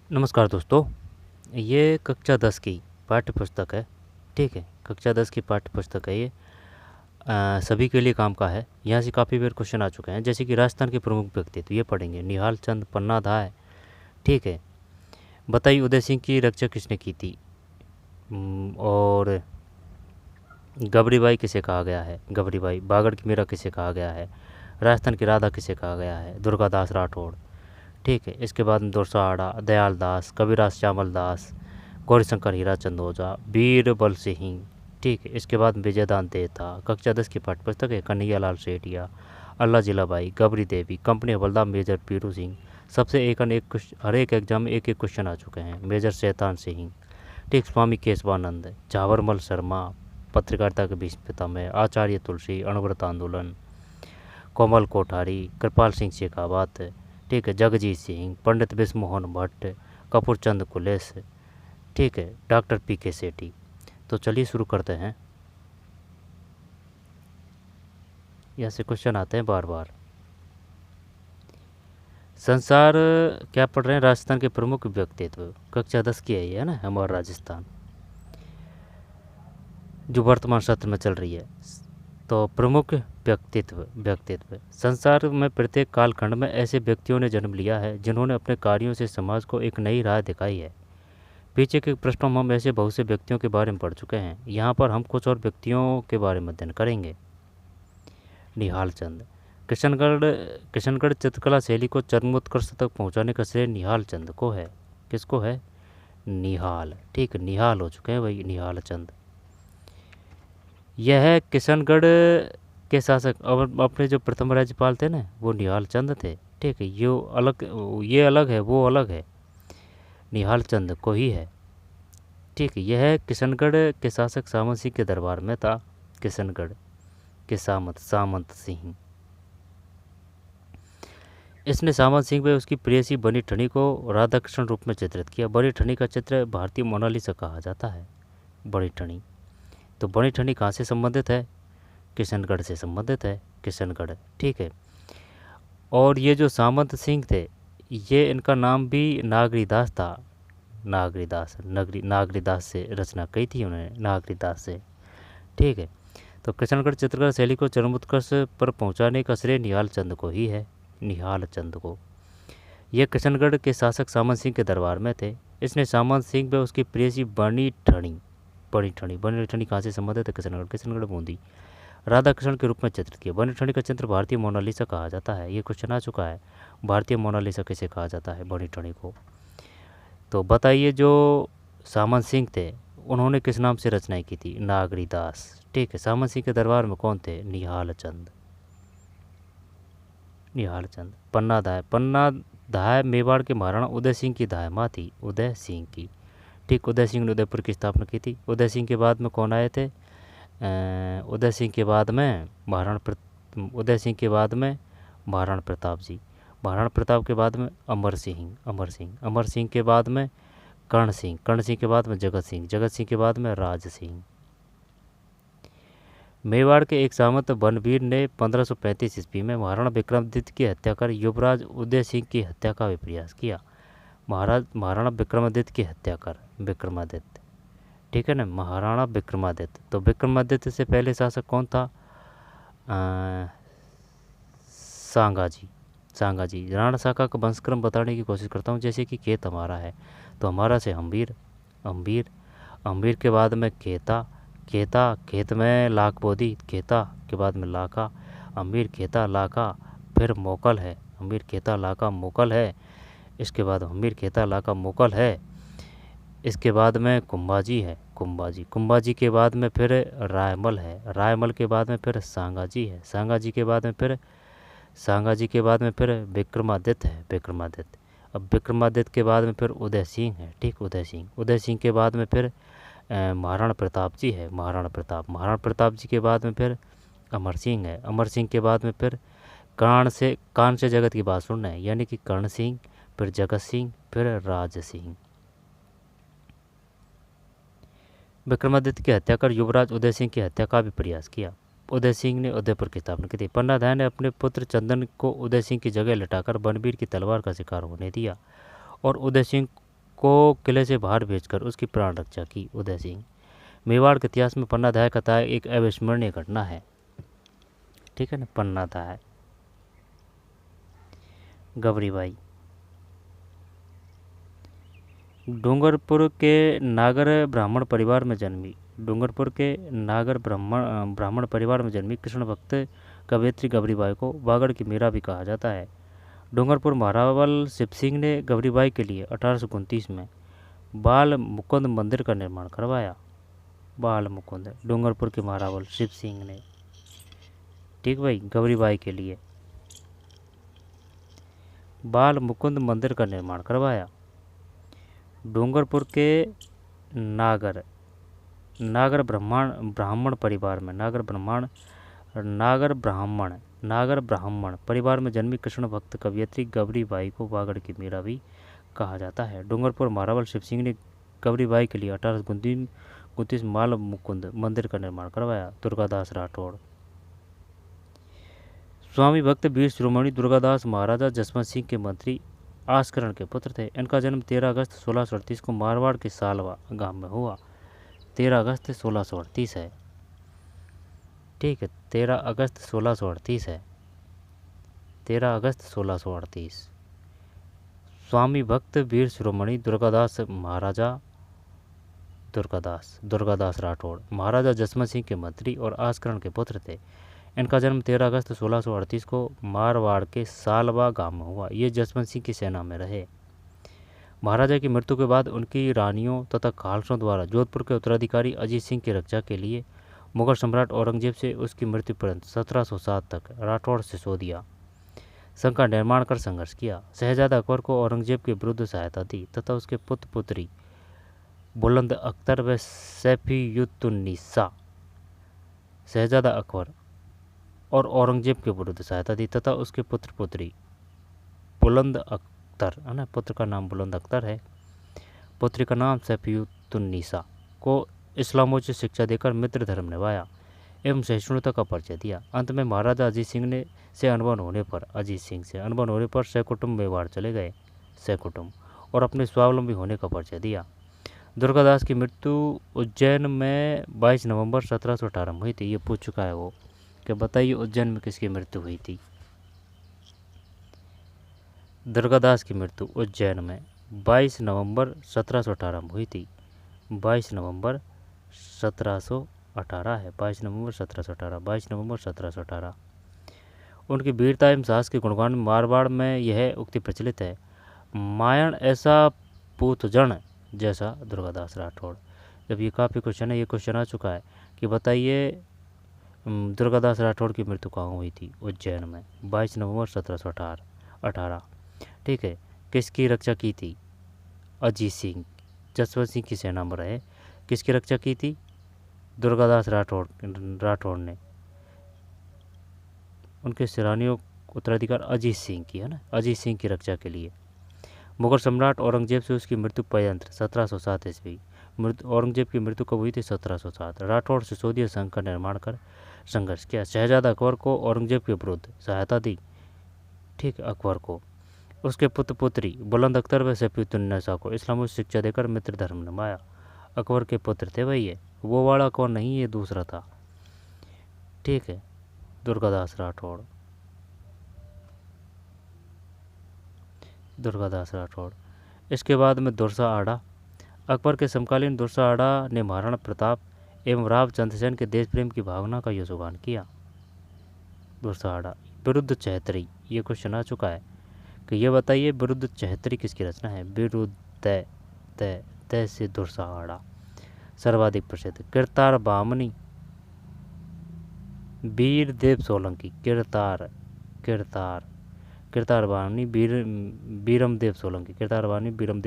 नमस्कार दोस्तों। ये कक्षा 10 की पाठ्य पुस्तक है। ठीक है, कक्षा 10 की पाठ्य पुस्तक है ये। सभी के लिए काम का है। यहाँ से काफ़ी बार क्वेश्चन आ चुके हैं, जैसे कि राजस्थान के प्रमुख व्यक्तित्व ये पढ़ेंगे। निहाल चंद पन्नाधाय। ठीक है, बताइए उदय सिंह की रक्षा किसने की थी। और गबरीबाई किसे कहा गया है। गबरीबाई। बागड़ की मीरा किसे कहा गया है। राजस्थान की राधा किसे कहा गया है। दुर्गादास राठौड़। ठीक है, इसके बाद में दोरसाहाड़ा दयाल दास, कबीराज श्यामल दास, गौरीशंकर हीराचंद ओझा, बीरबल सिंह। ठीक है, इसके बाद विजयदान देता। कक्षा 10 की पाठ्य पुस्तक है। कन्हैयालाल सेठिया, अल्लाह जिलाबाई, गबरी देवी, कंपनी हवलदार मेजर पीरू सिंह। सबसे हर एक एग्जाम में एक एक क्वेश्चन आ चुके हैं। मेजर शैतान सिंह। ठीक, स्वामी केशवानंद, झावरमल शर्मा, पत्रकारिता के बीच पितामह, आचार्य तुलसी, अणुव्रत आंदोलन, कोमल कोठारी, कृपाल सिंह शेखावत। ठीक है, जगजीत सिंह, पंडित विश्व मोहन भट्ट, कपूर चंद कुलेस। ठीक है, डॉक्टर पी.के. सेठी। तो चलिए शुरू करते हैं। यहाँ से क्वेश्चन आते हैं बार बार। संसार क्या पढ़ रहे हैं। राजस्थान के प्रमुख व्यक्तित्व। कक्षा 10 की है ये, है ना, हमारा राजस्थान जो वर्तमान सत्र में चल रही है। तो प्रमुख व्यक्तित्व संसार में प्रत्येक कालखंड में ऐसे व्यक्तियों ने जन्म लिया है जिन्होंने अपने कार्यों से समाज को एक नई राह दिखाई है। पीछे के प्रश्नों में हम ऐसे बहुत से व्यक्तियों के बारे में पढ़ चुके हैं। यहाँ पर हम कुछ और व्यक्तियों के बारे में अध्ययन करेंगे। निहाल चंद। किशनगढ़ चित्रकला शैली को चरमोत्कर्ष तक पहुँचाने का श्रेय निहाल चंद को है। किसको है। निहाल। ठीक, निहाल हो चुके हैं भाई, निहाल चंद। यह किशनगढ़ के शासक और अपने जो प्रथम राज्यपाल थे ना, वो निहाल चंद थे। ठीक है, ये अलग है, वो अलग है, निहाल चंद को ही है। ठीक है, यह किशनगढ़ के शासक सामंत सिंह के दरबार में था। किशनगढ़ के सामंत सिंह। इसने सामंत सिंह व उसकी प्रेयसी बनी ठनी को राधा कृष्ण रूप में चित्रित किया। बनी ठनी का चित्र भारतीय मोनालिसा कहा जाता है। बनी ठनी। तो बनी ठनी कहाँ से संबंधित है। किशनगढ़ से संबंधित है। किशनगढ़। ठीक है, और ये जो सामंत सिंह थे, ये इनका नाम भी नागरीदास था। नागरीदास से रचना की थी उन्होंने, नागरीदास से। ठीक है, तो किशनगढ़ चित्रकला शैली को चरमोत्कर्ष पर पहुंचाने का श्रेय निहाल चंद को ही है। निहाल चंद को। यह किशनगढ़ के शासक सामंत सिंह के दरबार में थे। इसने सामंत सिंह व उसकी प्रेयसी बनी ठनी कहाँ से संबंधित है। किशनगढ़ बूंदी। राधा कृष्ण के रूप में चित्रित किया। बनी ठनी का चित्र भारतीय मोनालिसा कहा जाता है। ये क्वेश्चन आ चुका है, भारतीय मोनालिसा किसे कहा जाता है, बनी ठनी को। तो बताइए, जो सामंत सिंह थे उन्होंने किस नाम से रचनाएं की थी। नागरीदास। ठीक है, सामंत सिंह के दरबार में कौन थे। निहाल चंद। पन्नाधाय मेवाड़ के महाराणा उदय सिंह की धाय माँ थी। उदय सिंह की। ठीक, उदय सिंह ने उदयपुर की स्थापना की थी। उदय सिंह के बाद में कौन आए थे। उदय सिंह के बाद में महाराणा प्रताप जी। महाराणा प्रताप के बाद में अमर सिंह के बाद में कर्ण सिंह के बाद में जगत सिंह के बाद में राज सिंह। मेवाड़ के एक सामंत बनवीर ने 1535 ईस्वी में महाराणा विक्रमादित्य की हत्या कर युवराज उदय सिंह की हत्या का भी प्रयास किया। महाराणा विक्रमादित्य की हत्या कर। विक्रमादित्य। ठीक है ना, महाराणा विक्रमादित्य। तो विक्रमादित्य से पहले शासक कौन था। सांगाजी। राणा साका का वंशक्रम बताने की कोशिश करता हूँ। जैसे कि खेत हमारा है, तो हमारा से अंबीर के बाद में खेत में लाख बोधी, खेता के बाद में लाका, अंबीर खेता लाका, फिर मोकल है। अंबीर खेता लाका मोकल है। इसके बाद अंबीर खेता लाका मोकल है। इसके बाद में कुंभाजी है। कुंभाजी के बाद में फिर रायमल है। रायमल के बाद में फिर सांगाजी है। सांगाजी के बाद में फिर विक्रमादित्य है। अब विक्रमादित्य के बाद में फिर उदय सिंह है। ठीक, उदय सिंह के बाद में फिर महाराणा प्रताप जी है। महाराणा प्रताप जी के बाद में फिर अमर सिंह है। अमर सिंह के बाद में फिर कान से जगत की बात सुनना है, यानी कि कर्ण सिंह, फिर जगत सिंह, फिर राज सिंह। विक्रमादित्य की हत्या कर युवराज उदय सिंह की हत्या का भी प्रयास किया। उदय सिंह ने उदयपुर की स्थापना की थी। पन्नाधाय ने अपने पुत्र चंदन को उदय सिंह की जगह लटाकर बनवीर की तलवार का शिकार होने दिया और उदय सिंह को किले से बाहर भेजकर उसकी प्राण रक्षा की। उदय सिंह। मेवाड़ के इतिहास में पन्नाधाय कथा एक अविस्मरणीय घटना है। ठीक है ना, पन्नाधाय। गबरीबाई। डूंगरपुर के नागर ब्राह्मण परिवार में जन्मी। डूंगरपुर के नागर ब्राह्मण परिवार में जन्मी कृष्ण भक्त कवयित्री गबरीबाई को बागड़ की मीरा भी कहा जाता है। डूंगरपुर महारावल शिव सिंह ने गबरीबाई के लिए 1829 में बाल मुकुंद मंदिर का निर्माण करवाया। बाल मुकुंद, डूंगरपुर के महारावल शिव सिंह ने, ठीक भाई, गबरीबाई के लिए बाल मुकुंद मंदिर का निर्माण करवाया। डूंगरपुर के नागर ब्राह्मण परिवार में नागर ब्राह्मण परिवार में जन्मी कृष्ण भक्त कवयित्री गबरीबाई को बागड़ की मीरा भी कहा जाता है। डूंगरपुर महारावल शिव सिंह ने गबरीबाई के लिए 1829 बाल मुकुंद मंदिर का निर्माण करवाया। दुर्गादास राठौड़। स्वामी भक्त वीर शिरोमणि दुर्गादास महाराजा जसवंत सिंह के मंत्री आस्करण के पुत्र थे। इनका जन्म 13 अगस्त 1638 को मारवाड़ के सालवा गांव में हुआ। 13 अगस्त 1638 है, ठीक है, 13 अगस्त 1638 है, 13 अगस्त 1638। स्वामी भक्त वीर शिरोमणि दुर्गादास महाराजा दुर्गादास राठौड़ महाराजा जसवंत सिंह के मंत्री और आस्करण के पुत्र थे। इनका जन्म 13 अगस्त 1638 को मारवाड़ के सालवा गांव में हुआ। ये जसवंत सिंह की सेना में रहे। महाराजा की मृत्यु के बाद उनकी रानियों तथा खालसों द्वारा जोधपुर के उत्तराधिकारी अजीत सिंह की रक्षा के लिए मुगल सम्राट औरंगजेब से उसकी मृत्यु पर्यंत 1707 तक राठौड़ सिसोदिया संघ का निर्माण कर संघर्ष किया। शहजादा अकबर को औरंगजेब के विरुद्ध सहायता दी तथा उसके पुत्र पुत्री बुलंद अख्तर व सैफियुत्तुन्निसा शहजादा अकबर और औरंगजेब के विरुद्ध सहायता दी तथा उसके पुत्र पुत्री बुलंद अख्तर, है ना, पुत्र का नाम बुलंद अख्तर है, पुत्री का नाम सैफियुत्तुन्निसा को इस्लामोचित शिक्षा देकर मित्र धर्म निभाया एवं सहिष्णुता का परिचय दिया। अंत में महाराजा अजीत सिंह से अनबन होने पर सकुटुम्ब मेवाड़ चले गए और अपने स्वावलंबी होने का परिचय दिया। दुर्गादास की मृत्यु उज्जैन में 22 नवंबर 1718 में हुई थी। ये पूछ चुका है वो कि बताइए उज्जैन में किसकी मृत्यु हुई थी। दुर्गादास की मृत्यु उज्जैन में 22 नवंबर 1718 में हुई थी। 22 नवंबर 1718 है, 22 नवंबर 1718। उनकी वीरता एवं साहस के गुणगान में मारवाड़ में यह उक्ति प्रचलित है, मायण ऐसा पूतजन जैसा दुर्गादास राठौड़। जब ये काफ़ी क्वेश्चन है, ये क्वेश्चन आ चुका है कि बताइए दुर्गादास राठौड़ की मृत्यु कहाँ हुई थी। उज्जैन में 22 नवंबर 1718, ठीक है। किसकी रक्षा की थी? अजीत सिंह, जसवंत सिंह की सेना में रहे। किसकी रक्षा की थी? दुर्गादास राठौड़ ने। उनके सेनानियों उत्तराधिकार अजीत सिंह की, है ना, अजीत सिंह की रक्षा के लिए। मुगल सम्राट औरंगजेब से उसकी मृत्यु पर्यंत 1707 ईस्वी। औरंगजेब की मृत्यु कब हुई थी? 1707। राठौड़ सिसोदिया संघ का निर्माण कर संघर्ष किया। शहजादा अकबर को औरंगजेब के विरुद्ध सहायता दी, ठीक, अकबर को। उसके पुत्र पुत्री बुलंद अख्तर व सैफुद्दीन को इस्लामी शिक्षा देकर मित्र धर्म निभाया। अकबर के पुत्र थे भाई, ये वो वाला अकबर नहीं, ये दूसरा था, ठीक है, दुर्गादास राठौड़। इसके बाद में दुरसा आड़ा। अकबर के समकालीन दुरसा आड़ा ने महाराणा प्रताप एवं राव चंद्रसेन के देश प्रेम की भावना का योगदान किया। दुरसा आड़ा। विरुद्ध चहतरी, ये क्वेश्चन आ चुका है कि ये बताइए विरुद्ध चहतरी किसकी रचना है। विरुद्ध तय से दुरसा आड़ा सर्वाधिक प्रसिद्ध। किरतार बामनी वीरदेव सोलंकी। किरतार बामनी वीरमदेव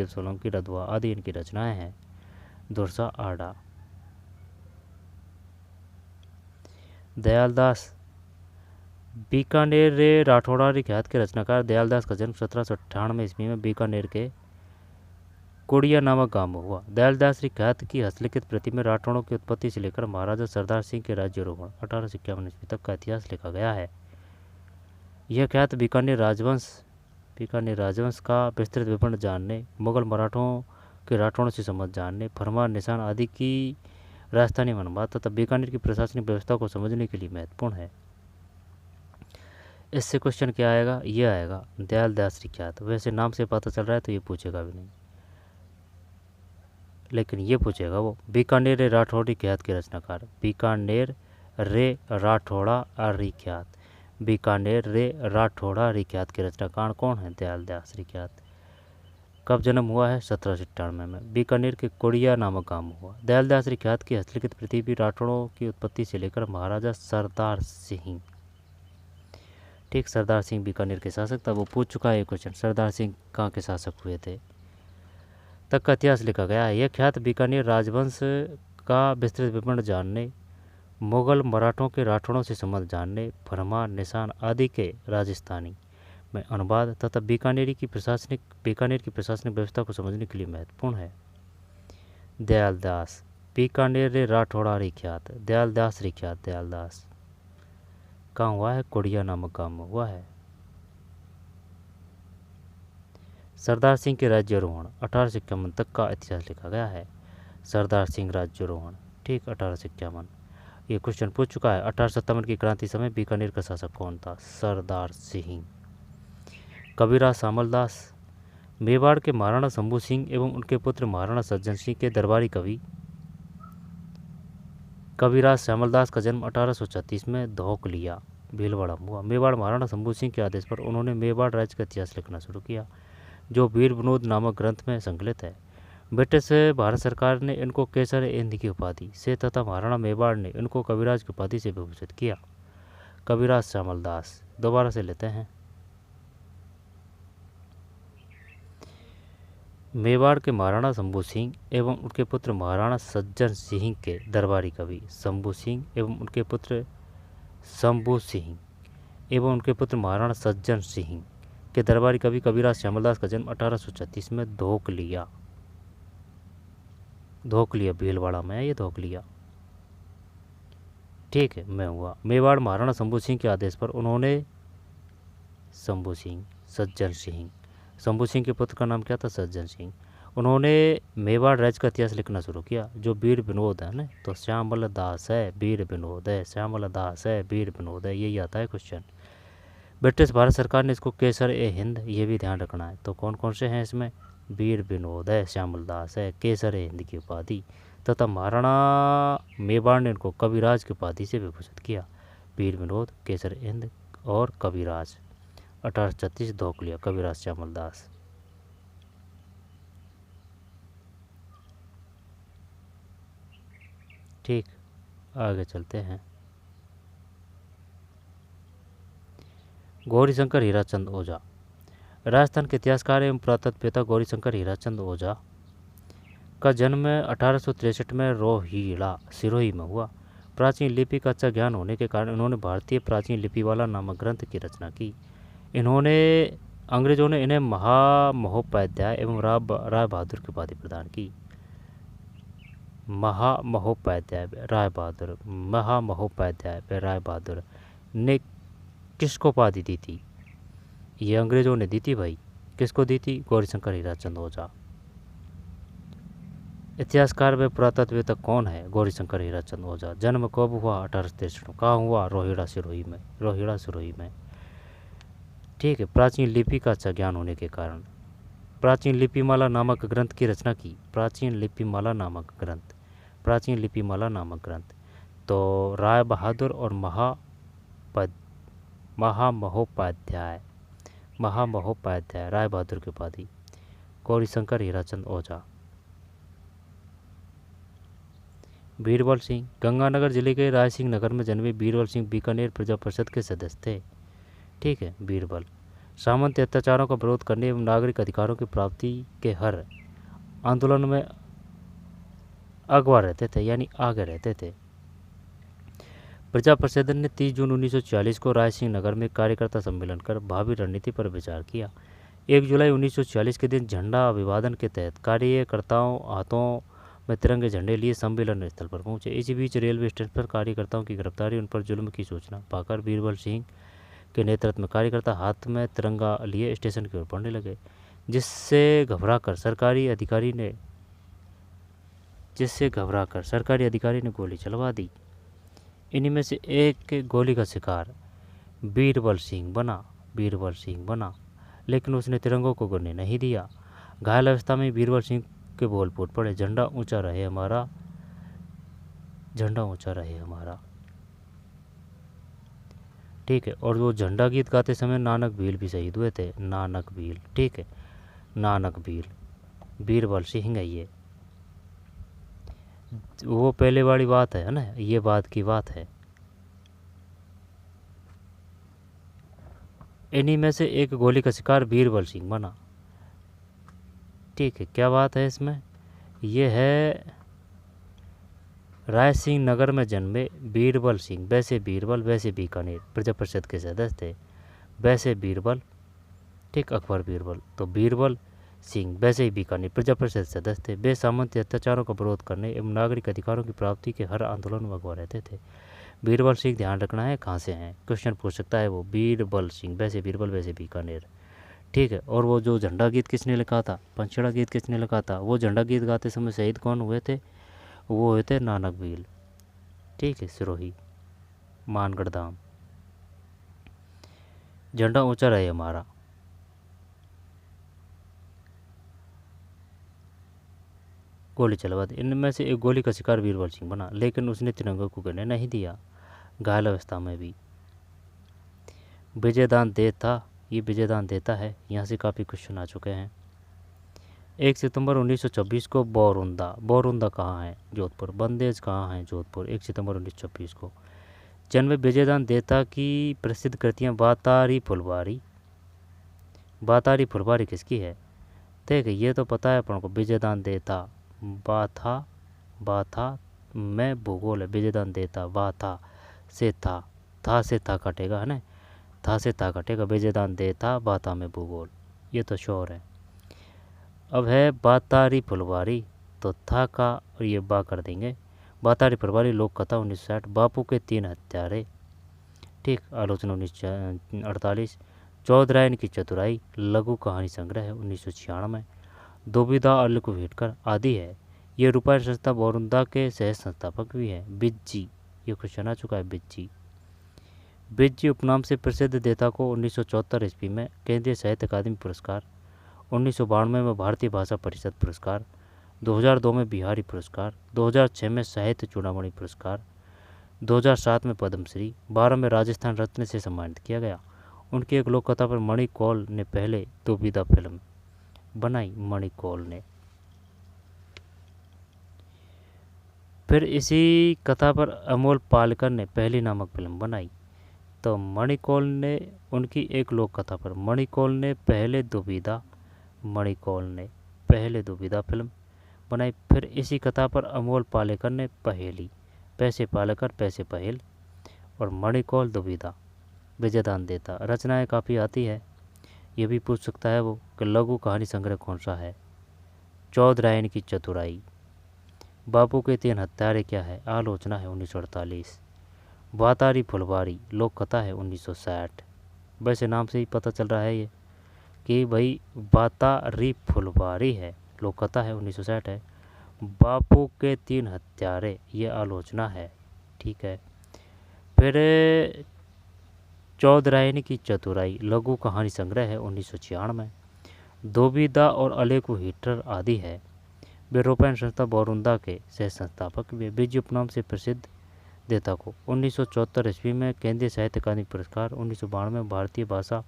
सोलंकी रधवा आदि इनकी रचनाएं हैं। दुरसा आड़ा। दयालदास बीकानेर रे राठौड़ारी ख्यात के रचनाकार दयालदास का जन्म 1798 ईस्वी में बीकानेर के कोड़िया नामक गांव में हुआ। दयालदास की ख्यात की हस्तलिखित प्रति में राठौड़ों की उत्पत्ति से लेकर महाराजा सरदार सिंह के राज्यारोहण 1851 ईस्वी तक का इतिहास लिखा गया है। यह ख्यात बीकानेर राजवंश का विस्तृत विवरण जानने, मुगल मराठों के राठौड़ों से संबंध जानने, फरमान निशान आदि की राजस्थानी अनुवाद तथा बीकानेर की प्रशासनिक व्यवस्था को समझने के लिए महत्वपूर्ण है। इससे क्वेश्चन क्या आएगा, ये आएगा दयाल दास ख्यात। वैसे नाम से पता चल रहा है तो ये पूछेगा भी नहीं, लेकिन ये पूछेगा वो बीकानेर रे राठौड़ी ख्यात के रचनाकार। बीकानेर रे राठौड़ा ख्यात, बीकानेर रे राठौड़ा ख्यात के रचनाकार कौन है, दयाल दास ख्यात। कब जन्म हुआ है, 1797 में। बीकानेर के कोड़िया नामक गांव में हुआ। दयाल दास ख्यात की हस्तलिखित प्रति भी राठौड़ों की उत्पत्ति से लेकर महाराजा सरदार सिंह, ठीक, सरदार सिंह बीकानेर के शासक था। वो पूछ चुका है ये क्वेश्चन, सरदार सिंह कहाँ के शासक हुए थे, तक का इतिहास लिखा गया है। यह ख्यात बीकानेर राजवंश का विस्तृत विवरण जानने, मुगल मराठों के राठौड़ों से संबंध जानने, फरमान निशान आदि के राजस्थानी में अनुवाद तथा बीकानेर की प्रशासनिक व्यवस्था को समझने के लिए महत्वपूर्ण है। दयाल दास, बीकानेर रे राठौड़ा ख्यात, दयाल दास ख्यात, दयाल दास कहाँ हुआ है, कोड़िया नामक गांव में हुआ है। सरदार सिंह के राज्यारोहण 1851 तक का इतिहास लिखा गया है। सरदार सिंह राज्यारोहण, ठीक, 1851। ये क्वेश्चन पूछ चुका है। 1857 की क्रांति समय बीकानेर का शासक कौन था, सरदार सिंह। कबीरदास श्यामलदास, मेवाड़ के महाराणा शंभू सिंह एवं उनके पुत्र महाराणा सज्जन सिंह के दरबारी कवि कबीरदास श्यामलदास का जन्म 1836 में धौकलिया भीलवाड़ा में हुआ। मेवाड़ महाराणा शंभू सिंह के आदेश पर उन्होंने मेवाड़ राज्य का इतिहास लिखना शुरू किया, जो वीर विनोद नामक ग्रंथ में संकलित है। ब्रिटिश भारत सरकार ने इनको केसर हिंद की उपाधि से तथा महाराणा मेवाड़ ने इनको कविराज की उपाधि से विभूषित किया। कबीरदास श्यामलदास, दोबारा से लेते हैं। मेवाड़ के महाराणा शंभू सिंह एवं उनके पुत्र महाराणा सज्जन सिंह के दरबारी कवि शंभू सिंह एवं उनके पुत्र महाराणा सज्जन सिंह के दरबारी कवि कबीरदास श्यामलदास का जन्म 1836 में धौकलिया भीलवाड़ा में है, ये धौकलिया, ठीक है, मैं हुआ। मेवाड़ महाराणा शंभू सिंह के आदेश पर उन्होंने शंभू सिंह के पुत्र का नाम क्या था, सज्जन सिंह। उन्होंने मेवाड़ राज्य का इतिहास लिखना शुरू किया, जो वीर विनोद है ना, तो श्यामल दास है, वीर विनोद है, श्यामल दास है, वीर विनोद है, यही आता है क्वेश्चन। ब्रिटिश भारत सरकार ने इसको केसर ए हिंद, ये भी ध्यान रखना है। तो कौन कौन से हैं इसमें, वीर विनोद है, श्यामल दास है, केसर ए हिंद की उपाधि तथा महाराणा मेवाड़ ने इनको कविराज की उपाधि से विभूषित किया। वीर विनोद, केसर ए हिंद और कविराज। 1836 धौकलिया, कविराज श्यामल दास। ठीक, आगे चलते हैं। गौरीशंकर हीराचंद ओझा, राजस्थान के इतिहासकार एवं पुरातत्ववेत्ता गौरीशंकर हीराचंद ओझा का जन्म 1863 में रोहिड़ा सिरोही में हुआ। प्राचीन लिपि का अच्छा ज्ञान होने के कारण इन्होंने भारतीय प्राचीन लिपि वाला नामक ग्रंथ की रचना की। अंग्रेजों ने इन्हें महामहोपाध्याय एवं राय बहादुर की उपाधि प्रदान की। महामहोपाध्याय राय बहादुर ने किसको उपाधि दी थी, ये अंग्रेजों ने दी थी भाई। किसको दी थी, गौरीशंकर हीराचंद ओझा। इतिहासकार व पुरातत्ववेत्ता कौन है, गौरीशंकर हीराचंद ओझा। जन्म कब हुआ, 1863 में। कहाँ हुआ, रोहिड़ा सिरोही में। ठीक है, प्राचीन लिपि का अच्छा ज्ञान होने के कारण प्राचीन लिपिमाला नामक ग्रंथ की रचना की। प्राचीन लिपिमाला नामक ग्रंथ तो राय बहादुर और महामहोपाध्याय राय बहादुर की उपाधि। गौरीशंकर हीराचंद ओझा। बीरबल सिंह, गंगानगर जिले के रायसिंह नगर में जन्मे बीरबल सिंह बीकानेर प्रजा परिषद के सदस्य थे। ठीक है, बीरबल सामंत अत्याचारों का विरोध करने एवं नागरिक अधिकारों की प्राप्ति के हर आंदोलन में अगवा रहते थे, यानी आगे रहते थे। प्रजा परिषद ने 30 जून 1946 को रायसिंह नगर में कार्यकर्ता सम्मेलन कर भावी रणनीति पर विचार किया। 1 जुलाई 1946 के दिन झंडा अभिवादन के तहत कार्यकर्ताओं हाथों में तिरंगे झंडे लिए सम्मेलन स्थल पर पहुंचे। इसी बीच रेलवे स्टेशन पर कार्यकर्ताओं की गिरफ्तारी, उन पर जुल्म की सूचना पाकर बीरबल सिंह के नेतृत्व में कार्यकर्ता हाथ में तिरंगा लिए स्टेशन की ओर बढ़ने लगे, जिससे घबराकर सरकारी अधिकारी ने जिससे घबराकर सरकारी अधिकारी ने गोली चलवा दी। इन्हीं में से एक गोली का शिकार बीरबल सिंह बना, लेकिन उसने तिरंगों को गिरने नहीं दिया। घायल अवस्था में बीरबल सिंह के बोल फूट पड़े, झंडा ऊंचा रहे हमारा, झंडा ऊंचा रहे हमारा। ठीक है, और वो झंडा गीत गाते समय नानक भील भी शहीद हुए थे, नानक भील। ठीक है, नानक भील, बीरबल सिंह है ये, वो पहले वाली बात है ना, ये बात की बात है। इन्हीं में से एक गोली का शिकार बीरबल सिंह बना। ठीक है, क्या बात है इसमें, ये है राय सिंह नगर में जन्मे बीरबल सिंह, वैसे बीरबल वैसे बीकानेर प्रजा परिषद के सदस्य थे, वैसे बीरबल। ठीक, अकबर बीरबल, तो बीरबल सिंह वैसे ही बीकानेर प्रजा परिषद सदस्य थे। वे सामंती अत्याचारों का विरोध करने एवं नागरिक अधिकारों की प्राप्ति के हर आंदोलन में अगवा रहते थे। बीरबल सिंह, ध्यान रखना है कहाँ से हैं, क्वेश्चन पूछ सकता है वो, बीरबल सिंह वैसे बीरबल वैसे बीकानेर। ठीक है, और वो जो झंडा गीत किसने लिखा था, पंचड़ा गीत किसने लिखा था, वो झंडा गीत गाते समय शहीद कौन हुए थे, वो हुए थे नानक भील। ठीक है, सिरोही मानगढ़ धाम, झंडा ऊंचा रहे हमारा। गोली चलवा दी। इनमें से एक गोली का शिकार बीरबल सिंह बना, लेकिन उसने तिरंगे को गिरने नहीं दिया, घायल अवस्था में भी। विजयदान देता, ये विजयदान देता है, यहाँ से काफ़ी क्वेश्चन आ चुके हैं। 1 सितंबर 1926 को बोरुंदा कहाँ है, जोधपुर। बंदेज कहाँ है, जोधपुर। 1 सितंबर 1926 को जन्म विजयदान देता की प्रसिद्ध कृतियाँ बातारी फुलवारी किसकी है। ठीक है, ये तो पता है अपन को, विजयदान देता, बाथा में भूगोल है, विजयदान देता, बाथा से था से था कटेगा है ना, था से था कटेगा, विजयदान देता बाथा में भूगोल, ये तो श्योर है। अब है बातारी फुलवारी, तो था का और ये बा कर देंगे। बातारी फुलवारी लोक कथा 1960, बापू के 3 हत्यारे। ठीक, आलोचना 1948, चौधरायन की चतुराई लघु कहानी संग्रह है 1996, दुविधा अल्लू भेटकर आदि है। ये रूपायण संस्था बोरुंदा के सह संस्थापक भी हैं। बिज्जी, ये क्वेश्चन आ चुका है, बिज्जी उपनाम से प्रसिद्ध देता को 1974 ईस्वी में केंद्रीय साहित्य अकादमी पुरस्कार, 1992 में भारतीय भाषा परिषद पुरस्कार, 2002 में बिहारी पुरस्कार, 2006 में साहित्य चूड़ामणि पुरस्कार, 2007 में पद्मश्री, 12 में राजस्थान रत्न से सम्मानित किया गया। उनकी एक लोक कथा पर मणि कौल ने पहले दुविधा फिल्म बनाई, मणि कौल ने। फिर इसी कथा पर अमोल पालेकर ने पहली नामक फिल्म बनाई। तो मणि कौल ने, उनकी एक लोक कथा पर मणि कौल ने पहले दुविधा फिल्म बनाई। फिर इसी कथा पर अमोल पालेकर ने पहेली, पैसे पालेकर पैसे पहेल, और मणि कौल दुविधा, विजयदान देता। रचनाएं काफ़ी आती है, ये भी पूछ सकता है वो कि लघु कहानी संग्रह कौन सा है, चौधरायन की चतुराई। बापू के 3 हत्यारे क्या है, आलोचना है 1948। बातारी फुलवारी लोक कथा है 1960। वैसे नाम से ही पता चल रहा है ये कि भाई बातारी फुलवारी है, लोक कथा है 1960 है। बापू के 3 हत्यारे, ये आलोचना है। ठीक है, फिर चौधरायन की चतुराई लघु कहानी संग्रह है 1996। दुविधा और अलेकु हीटर आदि है। वे रूपायण संस्था बोरुंदा के सह संस्थापक भी। बिज्जी उपनाम से प्रसिद्ध देता को 1974 ईस्वी में केंद्रीय साहित्य अकादमी पुरस्कार, 1992 में भारतीय भाषा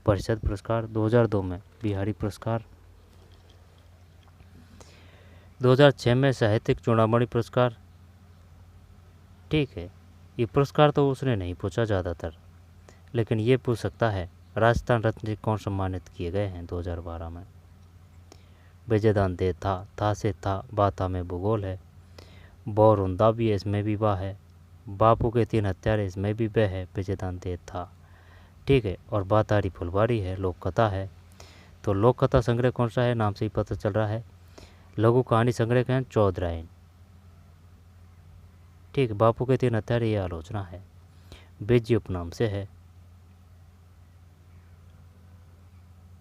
परिषद पुरस्कार, 2002 में बिहारी पुरस्कार, 2006 में साहित्यिक चूड़ामणि पुरस्कार। ठीक है, ये पुरस्कार तो उसने नहीं पूछा ज़्यादातर, लेकिन ये पूछ सकता है राजस्थान रत्न से कौन सम्मानित किए गए हैं 2012 में। विजयदान दे था से था, बाथा में भूगोल है, बोरुंदा भी है, इसमें भी वाह है, बापू के 3 हत्यारे इसमें भी वह है, विजयदान दे था। ठीक है, और बातारी फुलवारी है, लोक कथा है। तो लोक कथा संग्रह कौन सा है, नाम से ही पता चल रहा है। लघु कहानी संग्रह के हैं चौधरायन। ठीक, बापू के 3 हत्यारे, ये आलोचना है। बिज्जी उपनाम से है।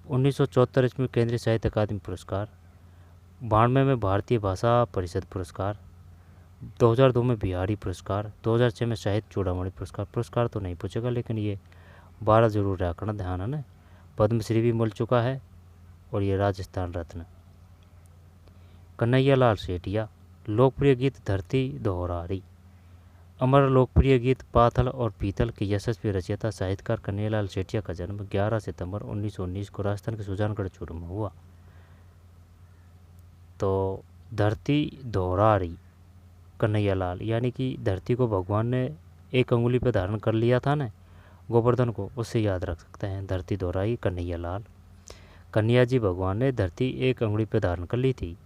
1974 ईस्वी में केंद्रीय साहित्य अकादमी पुरस्कार, 92 में भारतीय भाषा परिषद पुरस्कार, 2002 में बिहारी पुरस्कार, 2006 में साहित्य चूड़ामणि पुरस्कार। पुरस्कार तो नहीं पूछेगा लेकिन ये 12 जरूर रखना ध्यान है ना। पद्मश्री भी मिल चुका है और ये राजस्थान रत्न। कन्हैया लाल सेठिया, लोकप्रिय गीत धरती दोहरारी। अमर लोकप्रिय गीत पाथल और पीतल के यशस्वी रचयिता साहित्यकार कन्हैयालाल सेठिया का जन्म 11 सितंबर 1919 को राजस्थान के सुजानगढ़ चूरू में हुआ। तो धरती दोहरारी कन्हैयालाल, यानी कि धरती को भगवान ने एक अंगुली पर धारण कर लिया था ना गोवर्धन को, उससे याद रख सकते हैं धरती दोहराई कन्हैयालाल। कन्हैया जी भगवान ने धरती एक अंगुली पर धारण कर ली थी,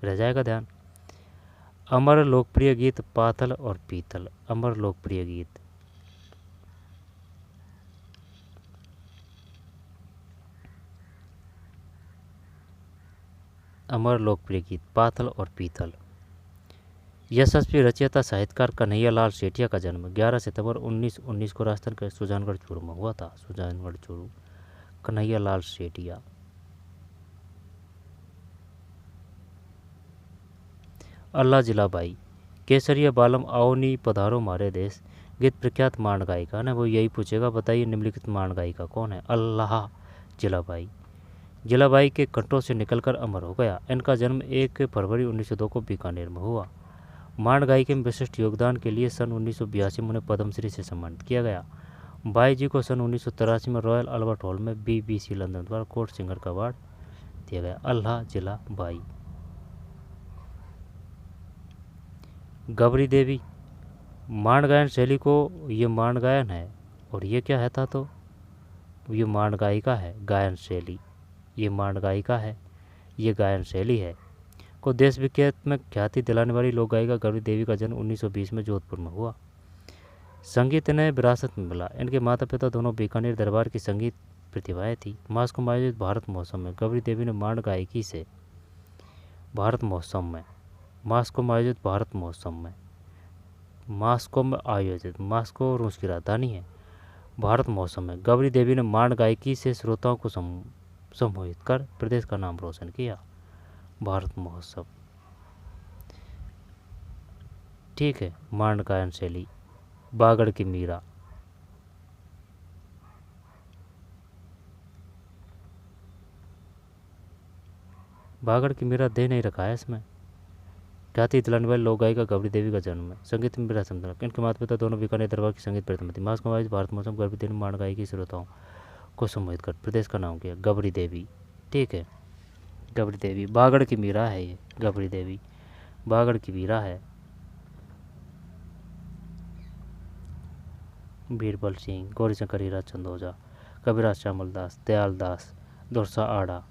रह जाएगा ध्यान। अमर लोकप्रिय गीत पाथल और पीतल। अमर लोकप्रिय गीत, अमर लोकप्रिय गीत पाथल और पीतल। यशस्वी रचयिता साहित्यकार कन्हैयालाल सेठिया का जन्म 11 सितंबर 1919 को राजस्थान के सुजानगढ़ चूरू में हुआ था। सुजानगढ़ चूरू, कन्हैयालाल सेठिया। अल्लाह जिलाबाई, केसरिया बालम आओ नी पधारो मारे देश, गीत प्रख्यात मांड गायिका ने वो यही पूछेगा, बताइए निम्नलिखित मांड गायिका कौन है। अल्लाह जिलाबाई। जिलाबाई के कंठों से निकलकर अमर हो गया। इनका जन्म 1 फरवरी 1902 को बीकानेर में हुआ। मांड गायिकी में विशिष्ट योगदान के लिए सन 1982 में उन्हें पद्मश्री से सम्मानित किया गया। बाई जी को सन 1983 में रॉयल अल्बर्ट हॉल में BBC लंदन द्वारा कोर्ट सिंगर का अवार्ड दिया गया। अल्लाह जिलाबाई। गबरी देवी, मांड गायन शैली को ये मांड गायन है और ये क्या है था, तो ये मांड गायिका है। गायन शैली, ये मांड गायिका है, ये गायन शैली है। को देश विख्यात में ख्याति दिलाने वाली लोक गायिका गबरी देवी का जन्म 1920 में जोधपुर में हुआ। संगीत इन्हें विरासत में मिला। इनके माता पिता दोनों बीकानेर दरबार की संगीत प्रतिभाएं थी। मास्को में आयोजित भारत महोत्सव में गबरी देवी ने मांड गायिकी से भारत महोत्सव में मास्को में आयोजित भारत महोत्सव में मास्को में आयोजित मास्को रूस की राजधानी है भारत महोत्सव में गबरी देवी ने मांड गायिकी से श्रोताओं को सम्मोहित कर प्रदेश का नाम रोशन किया। भारत महोत्सव, ठीक है। मांड गायन शैली, बागड़ की मीरा। बागड़ की मीरा दे नहीं रखा है इसमें। ख्याति दिलाने वाली लोक गायिका गबरी देवी का जन्म है। संगीत में विरासत में, इनके माता पिता दोनों बीकानेर दरबार की संगीत प्रतिमा थी। मास्को में आयोजित भारत महोत्सव गबरी देवी ने मांड गायिकी श्रोताओं को सम्मोहित कर प्रदेश का नाम किया। गबरी देवी, ठीक है। गबरी देवी बागड़ की मीरा है। ये गबरी देवी बागड़ की मीरा है। बीरबल सिंह, गौरीशंकर हीरा चंदोजा, कबीराज श्यामल दास, दयाल दास, दुरसा आड़ा,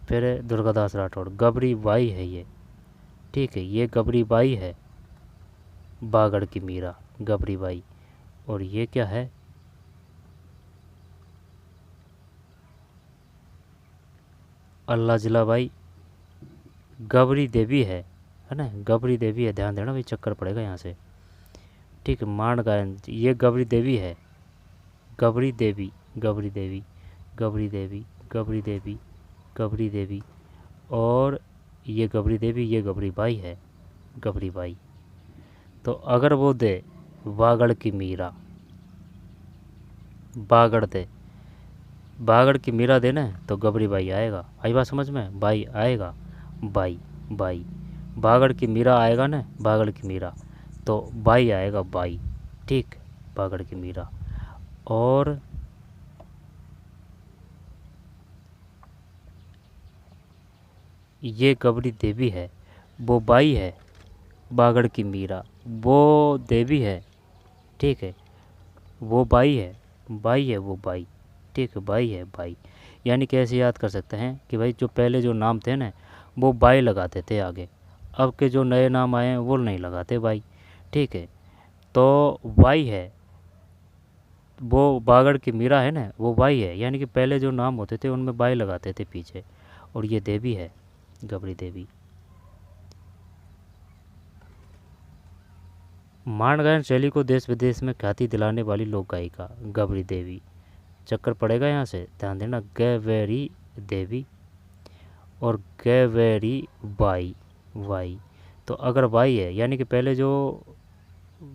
फिर दुर्गादास राठौड़। गबरी बाई है ये, ठीक है। ये गबरी बाई है, बागड़ की मीरा गबरी बाई। और ये क्या है, अल्लाह जिलाबाई गबरी देवी है ना। गबरी देवी है, ध्यान देना भाई, चक्कर पड़ेगा यहाँ से, ठीक है। मांड गायन ये गबरी देवी है। गबरी देवी गबरी देवी गबरी देवी गबरी देवी गबरी देवी। और ये गबरी देवी, ये गबरी बाई है, गबरी बाई। तो अगर वो दे बागड़ की मीरा, बागड़ दे, बागड़ की मीरा देना तो गबरी बाई आएगा। आई बात समझ में, बाई आएगा, बाई बाई। बागड़ की मीरा आएगा ना, बागड़ की मीरा, तो बाई आएगा, बाई, ठीक। बागड़ की मीरा। और ये गबरी देवी है, वो बाई है। बागड़ की मीरा वो देवी है, ठीक है। वो बाई है, बाई है वो बाई, ठीक है। बाई है, बाई। यानी कैसे याद कर सकते हैं कि भाई जो पहले जो नाम थे ना वो बाई लगाते थे आगे, अब के जो नए नाम आए हैं वो नहीं लगाते बाई, ठीक है। तो बाई है, वो बागड़ की मीरा है ना, वो बाई है। यानी कि पहले जो नाम होते थे उनमें बाई लगाते थे पीछे। और ये देवी है, गबरी देवी। मांड गायन शैली को देश विदेश में ख्याति दिलाने वाली लोक गायिका गबरी देवी। चक्कर पड़ेगा यहाँ से, ध्यान देना, गबरी देवी। और गैवेरी बाई, वाई। तो अगर बाई है यानी कि पहले जो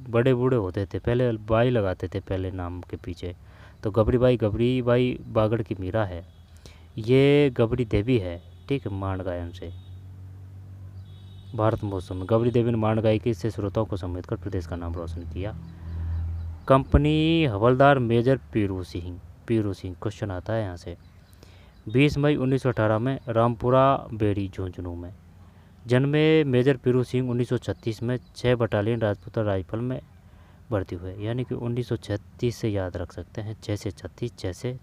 बड़े बूढ़े होते थे पहले बाई लगाते थे पहले नाम के पीछे। तो गबरी बाई बागड़ की मीरा है, ये गबरी देवी है, ठीक है, मांड गायन से। भारत महोत्सव में गबरी देवी ने मांड गायकी से श्रोताओं को सम्मिलित कर प्रदेश का नाम रोशन किया। कंपनी हवलदार मेजर पीरू सिंह, पीरू सिंह क्वेश्चन आता है यहाँ से। 20 मई 1918 में रामपुरा बेड़ी झुंझुनू में जन्मे मेजर पीरू सिंह 1936 में 6 बटालियन राजपूता राइफल में भर्ती हुए, यानी कि 1936 से याद रख सकते हैं, 6 से 36, 6 से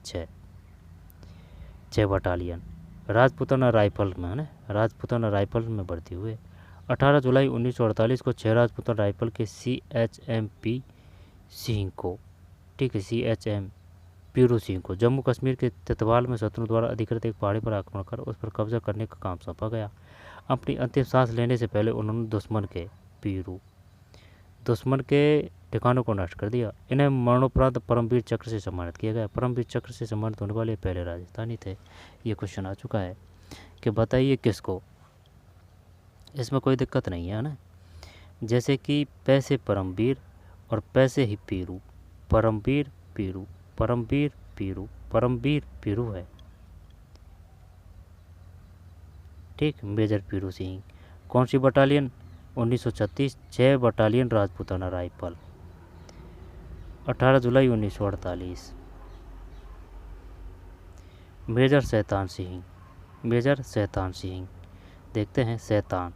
6 बटालियन राजपूताना राइफल में है ना, राजपूताना राइफल में भर्ती हुए। 18 जुलाई 1948 को 6 राजपूताना राइफल के CHMP सिंह को, ठीक है, CHM पीरू सिंह को जम्मू कश्मीर के तितवाल में शत्रु द्वारा अधिकृत एक पहाड़ी पर आक्रमण कर उस पर कब्जा करने का काम सौंपा गया। अपनी अंतिम सांस लेने से पहले उन्होंने दुश्मन के ठिकानों को नष्ट कर दिया। इन्हें मरणोपरांत परमवीर चक्र से सम्मानित किया गया। परमवीर चक्र से सम्मानित होने वाले पहले राजस्थानी थे। ये क्वेश्चन आ चुका है कि बताइए किसको, इसमें कोई दिक्कत नहीं है ना। जैसे कि पैसे परमवीर और पैसे ही पीरू, परमवीर पीरू, परमवीर पीरू, परमवीर पीरू है, ठीक। मेजर पीरू सिंह कौन सी बटालियन, 1936, 6 बटालियन राजपूताना राइफल। 18 जुलाई 1948। मेजर शैतान सिंह, मेजर शैतान सिंह, देखते हैं शैतान,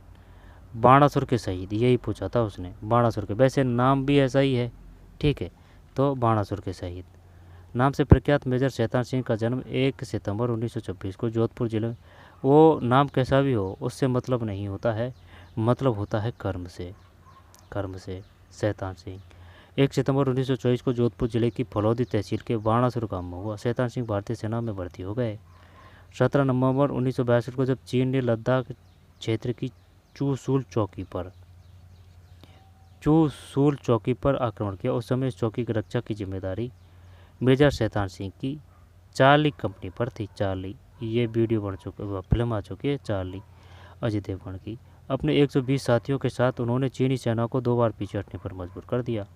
बाणासुर के शहीद, यही पूछा था उसने, बाणासुर के, वैसे नाम भी ऐसा ही है, ठीक है, तो बाणासुर के शहीद नाम से प्रख्यात मेजर शैतान सिंह का जन्म 1 सितंबर 1926 को जोधपुर जिले में। वो नाम कैसा भी हो उससे मतलब नहीं होता है, मतलब होता है कर्म से, कर्म से। शैतान सिंह 1 सितंबर 1924 को जोधपुर जिले की फलौदी तहसील के बाणासुर गांव में हुआ। शैतान सिंह भारतीय सेना में भर्ती हो गए। 17 नवंबर 1962 को जब चीन ने लद्दाख क्षेत्र की चूसूल चौकी पर आक्रमण किया, उस समय इस चौकी की रक्षा की जिम्मेदारी मेजर शैतान सिंह की चार्ली कंपनी पर थी। चार्ली, ये वीडियो बन चुका, फिल्म आ चुकी है चार्ली, अजय देवगन की। अपने 120 साथियों के साथ उन्होंने चीनी सेना को 2 बार पीछे हटने पर मजबूर कर दिया।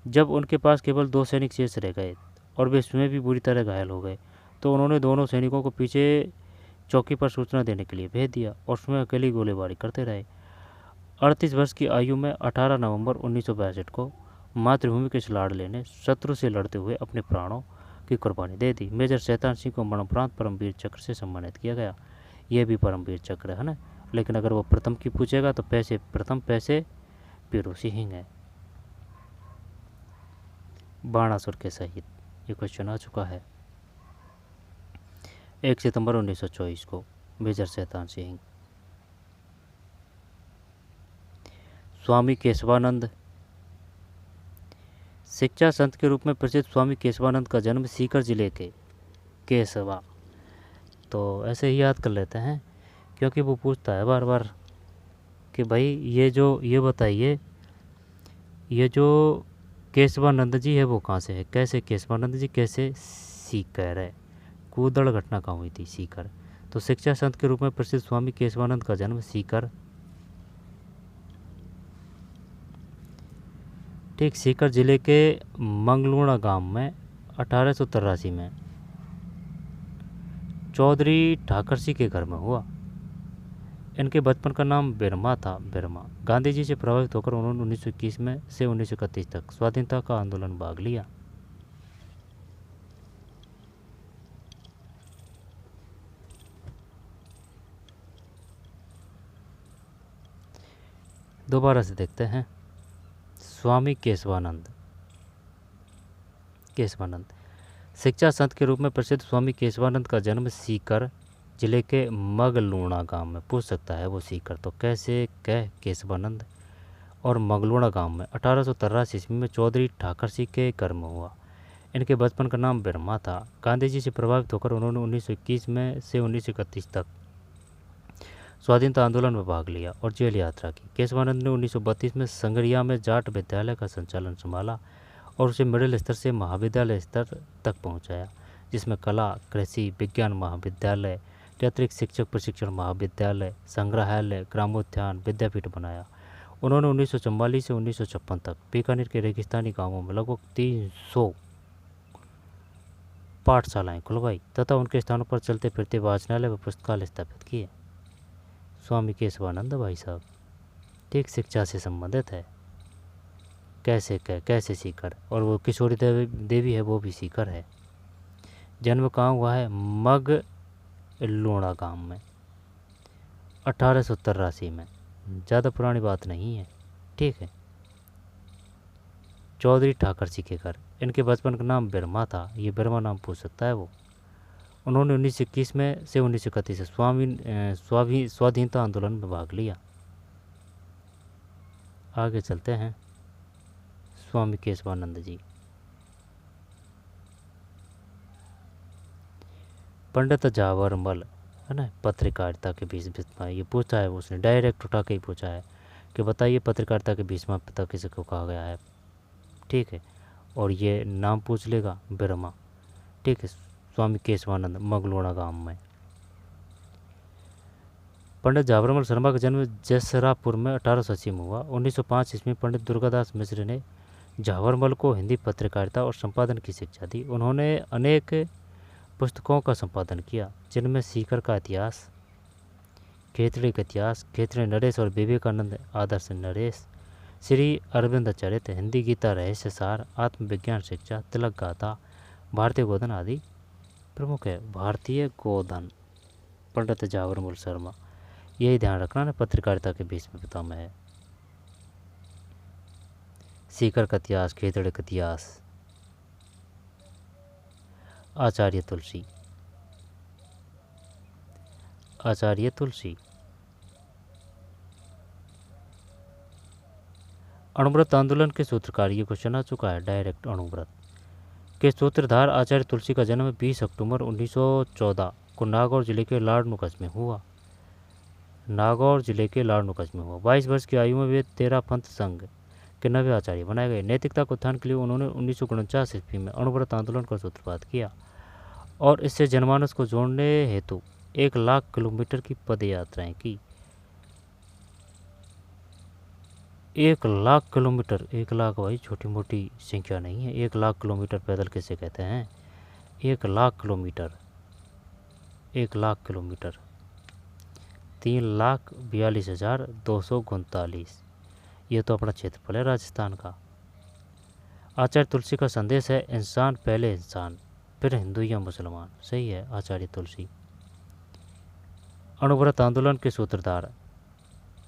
जब उनके पास केवल 2 सैनिक शेष रह गए और वे स्वयं भी बुरी तरह घायल हो गए तो उन्होंने दोनों सैनिकों को पीछे चौकी पर सूचना देने के लिए भेज दिया और स्वयं अकेली गोलीबारी करते रहे। 38 वर्ष की आयु में 18 नवंबर 1962 को मातृभूमि के इस लाडले ने शत्रु से लड़ते हुए अपने प्राणों की कुर्बानी दे दी। मेजर शैतान सिंह को मरणोपरांत परमवीर चक्र से सम्मानित किया गया। यह भी परमवीर चक्र है ना, लेकिन अगर वो प्रथम की पूछेगा तो पैसे पीरू सिंह है। बाणासुर के शहीद, ये क्वेश्चन आ चुका है। 1 सितंबर 1924 को मेजर शैतान सिंह। स्वामी केशवानंद, शिक्षा संत के रूप में प्रसिद्ध स्वामी केशवानंद का जन्म सीकर जिले के केसवा, तो ऐसे ही याद कर लेते हैं क्योंकि वो पूछता है बार बार कि भाई ये बताइए, ये जो केशवानंद जी है वो कहाँ से है, कैसे केशवानंद जी, कैसे सीकर है, कूदड़ घटना कहाँ हुई थी, सीकर। तो शिक्षा संत के रूप में प्रसिद्ध स्वामी केशवानंद का जन्म सीकर, ठीक, सीकर जिले के मंगलूणा गांव में 1883 में चौधरी ठाकर सिंह के घर में हुआ। इनके बचपन का नाम बिरमा था, बिरमा। गांधी जी से प्रभावित होकर उन्होंने 1921 में से 1931 तक स्वाधीनता का आंदोलन भाग लिया। दोबारा से देखते हैं। स्वामी केशवानंद, शिक्षा संत के रूप में प्रसिद्ध स्वामी केशवानंद का जन्म सीकर जिले के मगलूणा गांव में, पूछ सकता है वो सीकर, तो कैसे केशवानंद और मगलूणा गांव में 1883 ईस्वी में चौधरी ठाकर सिंह के घर में हुआ। इनके बचपन का नाम बिरमा था। गांधी जी से प्रभावित होकर उन्होंने 1921 में से 1931 तक स्वाधीनता आंदोलन में भाग लिया और जेल यात्रा की। केशवानंद ने 1932 में संगरिया में जाट विद्यालय का संचालन संभाला और उसे मिडिल स्तर से महाविद्यालय स्तर तक पहुंचाया, जिसमें कला, कृषि, विज्ञान महाविद्यालय, के अतिरिक्त शिक्षक प्रशिक्षण महाविद्यालय, संग्रहालय, ग्रामोद्यान, विद्यापीठ बनाया। उन्होंने 1944 से 1956 तक बीकानेर के रेगिस्तानी गांवों में लगभग 300 पाठशालाएं खुलवाई तथा उनके स्थानों पर चलते फिरते वाचनालय व पुस्तकालय स्थापित किए। स्वामी केशवानंद भाई साहब, ठीक, शिक्षा से संबंधित है। कैसे सीकर, और वो किशोरी देवी है, वो भी सीकर है। जन्म कहाँ हुआ है? मगलोड़ा गांव में 1883 में। ज़्यादा पुरानी बात नहीं है, ठीक है। चौधरी ठाकर जी के घर, इनके बचपन का नाम बिरमा था, ये बिरमा नाम पूछ सकता है वो। उन्होंने 1921 में से 1931 से स्वाधीनता आंदोलन में भाग लिया। आगे चलते हैं। स्वामी केशवानंद जी, पंडित झावरमल, है ना, पत्रकारिता के भीष्म, ये पूछा है उसने, डायरेक्ट उठा के ही पूछा है कि बताइए पत्रकारिता के भीष्म पिता किसे को कहा गया है, ठीक है। और ये नाम पूछ लेगा, बिरमा, ठीक है। स्वामी केशवानंद, मगलोड़ा गांव में। पंडित झावरमल शर्मा का जन्म जसरापुर में 1880 में हुआ। 1905 ईस्वी में पंडित दुर्गादास मिश्र ने झावरमल को हिंदी पत्रकारिता और संपादन की शिक्षा दी। उन्होंने अनेक पुस्तकों का संपादन किया, जिनमें सीकर का इतिहास, खेतड़ी का इतिहास, खेतड़ी नरेश और विवेकानंद आदर्श नरेश, श्री अरविंद चरित्र, हिंदी गीता रहस्य सार, आत्मविज्ञान शिक्षा, तिलक गाथा, भारतीय गोधन आदि प्रमुख है। भारतीय गोधन, पंडित झावरमल शर्मा, यही ध्यान रखना ना, पत्रकारिता के भीष्म पितामह है। सीकर का इतिहास, खेतड़ी का इतिहास। आचार्य तुलसी, आचार्य तुलसी, अणुव्रत आंदोलन के सूत्रकार, ये क्वेश्चन आ चुका है, डायरेक्ट अणुव्रत के सूत्रधार आचार्य तुलसी का जन्म 20 अक्टूबर 1914 को नागौर जिले के लाड़नू कस्बे में हुआ। नागौर जिले के लाड़नू कस्बे में हुआ। 22 वर्ष की आयु में वे 13 पंथ संघ के नवे आचार्य बनाए गए। नैतिकता के उत्थान के लिए उन्होंने 1949 ईस्वी में अणुव्रत आंदोलन का सूत्रपात किया और इससे जनमानस को जोड़ने हेतु 1 लाख किलोमीटर की पद यात्राएं की। 1 लाख किलोमीटर, 1 लाख भाई छोटी मोटी संख्या नहीं है। 1 लाख किलोमीटर पैदल किसे कहते हैं? 1 लाख किलोमीटर, 1 लाख किलोमीटर, 3,42,239, ये तो अपना क्षेत्रफल है राजस्थान का। आचार्य तुलसी का संदेश है, इंसान पहले इंसान, फिर हिंदू या मुसलमान। सही है, आचार्य तुलसी। अणुव्रत आंदोलन के सूत्रधार,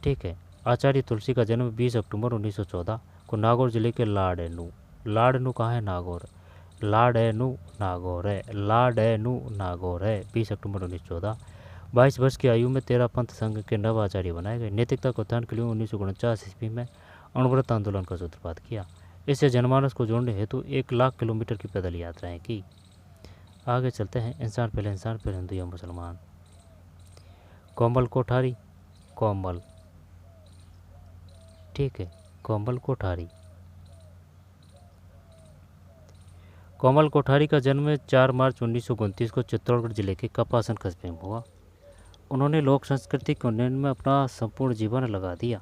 ठीक है। आचार्य तुलसी का जन्म 20 अक्टूबर 1914 को नागौर जिले के लाड़नू, लाड़नू कहाँ है? नागौर, लाड़नू नागौर है, लाड़नू नागौर है, 20 अक्टूबर 1914। 22 वर्ष की आयु में 13 पंथ संघ के नव आचार्य बनाए गए। नैतिकता को उत्थान के लिए 1949 ईस्वी में अणुव्रत आंदोलन का सूत्रपात किया। इससे जनमानस को जोड़ने हेतु 1 लाख किलोमीटर की पैदल यात्राएं की। आगे चलते हैं। इंसान पहले इंसान, फिर हिंदू या मुसलमान। कोमल कोठारी, कोमल, ठीक है, कोमल कोठारी। कोमल कोठारी का जन्म 4 मार्च 1929 को चित्तौड़गढ़ जिले के कपासन कस्बे में हुआ। उन्होंने लोक संस्कृति के उन्नयन में अपना संपूर्ण जीवन लगा दिया।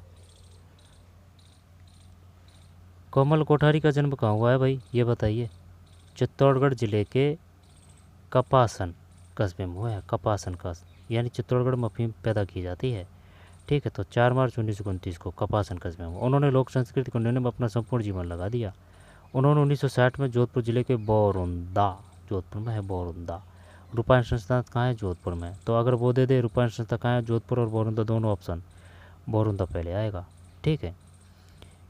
कोमल कोठारी का जन्म कहाँ हुआ है भाई, ये बताइए? चित्तौड़गढ़ जिले के कपासन कस्बे में हुआ है। कपासन कस्बे यानी चित्तौड़गढ़ में अफीम पैदा की जाती है, ठीक है। तो 4 मार्च 1929 को कपासन कस्बे में उन्होंने लोक संस्कृति को उन्नयन में अपना संपूर्ण जीवन लगा दिया। उन्होंने 1960 में जोधपुर जिले के बोरुंदा, जोधपुर में है बोरुंदा, रूपायन संस्थान कहाँ है? जोधपुर में। तो अगर वो दे दे रूपायन संस्था कहाँ है? जोधपुर और बोरुंदा दोनों ऑप्शन, बोरुंदा पहले आएगा, ठीक है,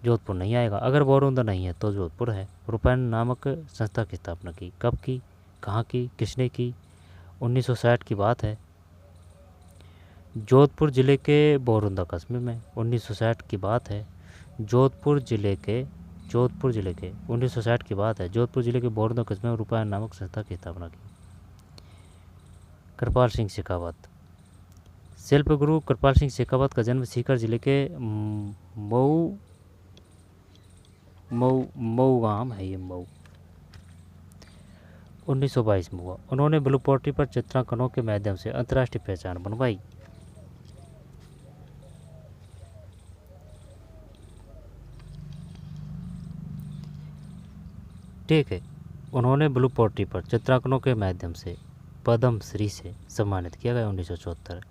जोधपुर नहीं आएगा। अगर बोरुंदा नहीं है तो जोधपुर है। रूपायन नामक संस्था की स्थापना की, कब की, कहाँ की, किसने की? 1960 की बात है, जोधपुर जिले के बोरुंदा कस्बे में। 1960 की बात है, जोधपुर जिले के 1960 की बात है, जोधपुर जिले के बोरुंदा कस्बे में रूपायन नामक संस्था की स्थापना की। कृपाल सिंह शेखावत, शिल्प गुरु कृपाल सिंह शेखावत का जन्म सीकर जिले के मऊ गांव है, ये मऊ। 1922 में हुआ। उन्होंने ब्लू पोर्ट्री पर चित्रांकनों के माध्यम से अंतर्राष्ट्रीय पहचान बनवाई। ठीक है, उन्होंने ब्लू पोर्ट्री पर चित्रांकनों के माध्यम से पद्म श्री से सम्मानित किया गया 1974।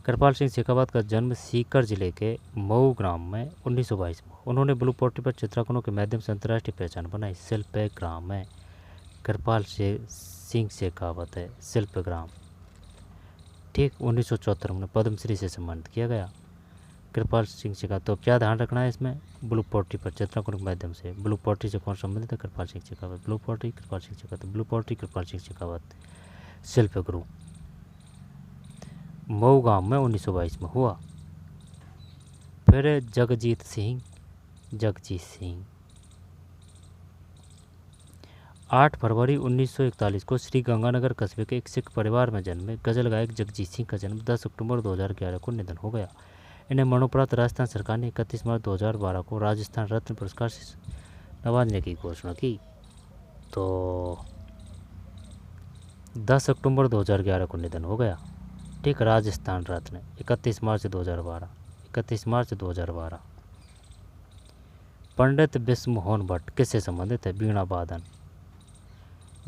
कृपाल सिंह शेखावत का जन्म सीकर जिले के मऊ ग्राम में 1922 में। उन्होंने ब्लू पोर्ट्री पर चित्रांकनों के माध्यम से अंतर्राष्ट्रीय पहचान बनाई। शिल्पग्राम में कृपाल सिंह शेखावत है शिल्पग्राम। ठीक, 1974 में पद्मश्री से सम्मानित किया गया कृपाल सिंह शेखावत। तो क्या ध्यान रखना है इसमें, ब्लू पोर्ट्री पर चित्रांकनों के माध्यम से। ब्लू पोर्ट्री से कौन संबंधित है? कृपाल सिंह शेखावत। ब्लू पोर्ट्री कृपाल सिंह शेखावत, ब्लू पोर्ट्री कृपाल सिंह शेखावत। शिल्पगृह मऊ गांव में 1922 में हुआ। फिर जगजीत सिंह 8 फरवरी 1941 को श्री गंगानगर कस्बे के एक सिख परिवार में जन्मे गजल गायक जगजीत सिंह का जन्म 10 अक्टूबर 2011 को निधन हो गया। इन्हें मरणोपरांत राजस्थान सरकार ने 31 मार्च 2012 को राजस्थान रत्न पुरस्कार से नवाजने की घोषणा की। तो 10 अक्टूबर 2011 को निधन हो गया। ठीक, राजस्थान रत्न 31 मार्च 2012। पंडित विश्वमोहन भट्ट किससे संबंधित है? वीणा वादन।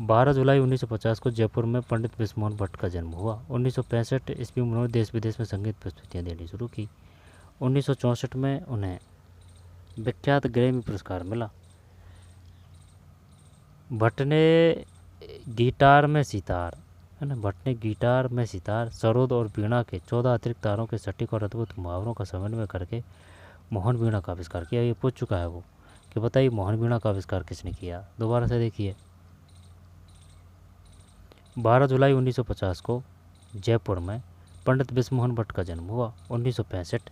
12 जुलाई 1950 को जयपुर में पंडित विश्वमोहन भट्ट का जन्म हुआ। 1965 ईस्वी में उन्होंने देश विदेश में संगीत प्रस्तुतियाँ देनी शुरू की। 1964 में उन्हें विख्यात ग्रैमी पुरस्कार मिला। भट्ट ने गिटार में सितार, है ना, भट्ट ने गिटार में सितार, सरोद और वीणा के 14 अतिरिक्त तारों के सटीक और अद्भुत मुहावरों का समन्वय करके मोहन वीणा का आविष्कार किया। ये पूछ चुका है वो कि बताइए मोहन वीणा का आविष्कार किसने किया? दोबारा से देखिए। 12 जुलाई 1950 को जयपुर में पंडित विश्वमोहन भट्ट का जन्म हुआ। 1965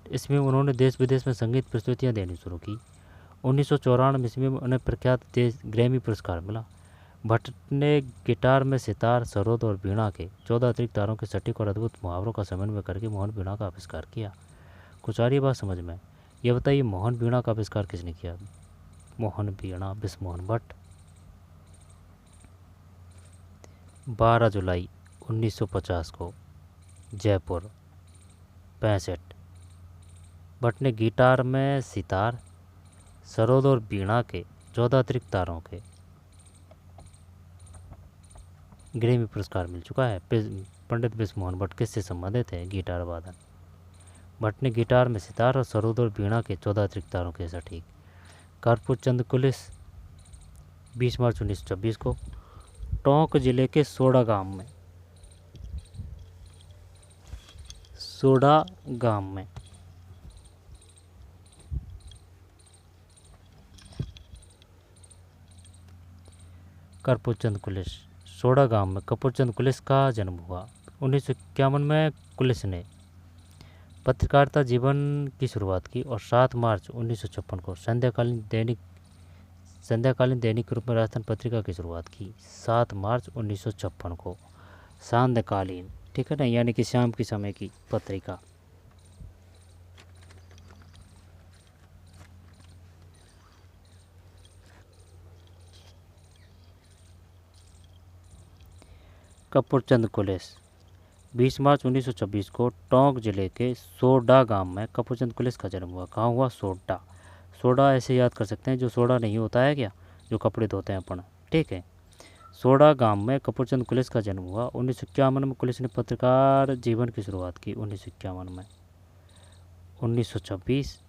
ईस्वी में उन्होंने देश विदेश में संगीत प्रस्तुतियाँ देनी शुरू की। 1994 ईस्वी में उन्हें प्रख्यात ग्रैमी पुरस्कार मिला। भट्ट ने गिटार में सितार, सरोद और वीणा के 14 अतिरिक्त तारों के सटीक और अद्भुत मुहावरों का समन्वय करके मोहन वीणा का आविष्कार किया। कुछ आ रही बात समझ में? ये बताइए मोहन वीणा का आविष्कार किसने किया? मोहन वीणा विश्वमोहन भट्ट। 12 जुलाई 1950 को जयपुर 65। भट्ट ने गिटार में सितार, सरोद और वीणा के 14 अतिरिक्त तारों के ग्रैमी पुरस्कार मिल चुका है। पंडित विश्वमोहन भट्ट किससे संबंधित है? गिटार वादन। भट्ट ने गिटार में सितार और सरोद और वीणा के 14 अतिरिक्त तारों के सटीक। कर्पूर चंद कुलिस 20 मार्च 1926 को टोंक जिले के सोडा गांव में कर्पूरचंद कुलिस, सोडा गांव में कर्पूरचंद कुलिस का जन्म हुआ। 1951 में कुलिस ने पत्रकारिता जीवन की शुरुआत की और 7 मार्च 1956 को संध्याकालीन दैनिक के रूप में राजस्थान पत्रिका की शुरुआत की। 7 मार्च 1956 को सांध्यकालीन, ठीक है ना, यानी कि शाम के समय की पत्रिका। कर्पूरचंद कुलिस 20 मार्च 1926 को टोंक जिले के सोडा गांव में कर्पूरचंद कुलिस का जन्म हुआ। कहाँ हुआ? सोडा। सोडा ऐसे याद कर सकते हैं, जो सोडा नहीं होता है क्या, जो कपड़े धोते हैं अपन, ठीक है। सोडा गांव में कर्पूरचंद कुलिस का जन्म हुआ। 1951 में कुलिस ने पत्रकार जीवन की शुरुआत की। 1951 में, 1926,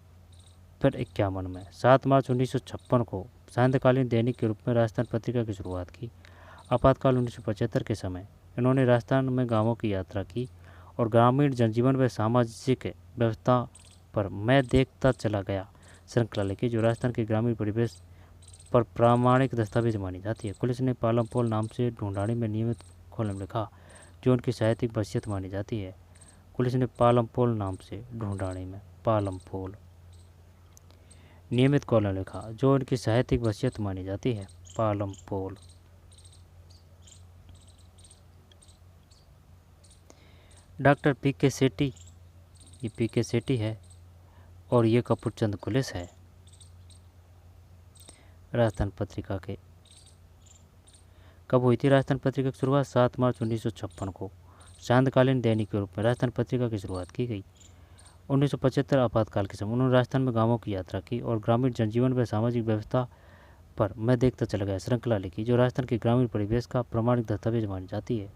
फिर 51 में। 7 मार्च 1956 को सांध्यकालीन दैनिक के रूप में राजस्थान पत्रिका की शुरुआत की। आपातकाल 1975 के समय इन्होंने राजस्थान में गांवों की यात्रा की और ग्रामीण जनजीवन व सामाजिक व्यवस्था पर मैं देखता चला गया श्रृंखला लिखी, जो राजस्थान के ग्रामीण परिवेश पर प्रामाणिक दस्तावेज मानी जाती है। कुलिस ने पालम पोल नाम से ढूंढानी में नियमित कॉलम लिखा, जो उनकी साहित्यिक वसीयत मानी जाती है। कुलिस ने पालम पोल नाम से ढूंढानी में नियमित कॉलम लिखा, जो उनकी साहित्यिक वसीयत मानी जाती है। पालम पोल। डॉक्टर पी.के. सेठी, ये पी.के. सेठी है और ये कर्पूरचंद कुलिस है। राजस्थान पत्रिका के। कब हुई थी राजस्थान पत्रिका की शुरुआत? 7 मार्च 1956 को चांदकालीन दैनिक के रूप में राजस्थान पत्रिका की शुरुआत की गई। 1975 आपातकाल के समय उन्होंने राजस्थान में गांवों की यात्रा की और ग्रामीण जनजीवन व सामाजिक व्यवस्था पर मैं देखता चला गया श्रृंखला लिखी, जो राजस्थान के ग्रामीण परिवेश का प्रमाणिक दस्तावेज मानी जाती है।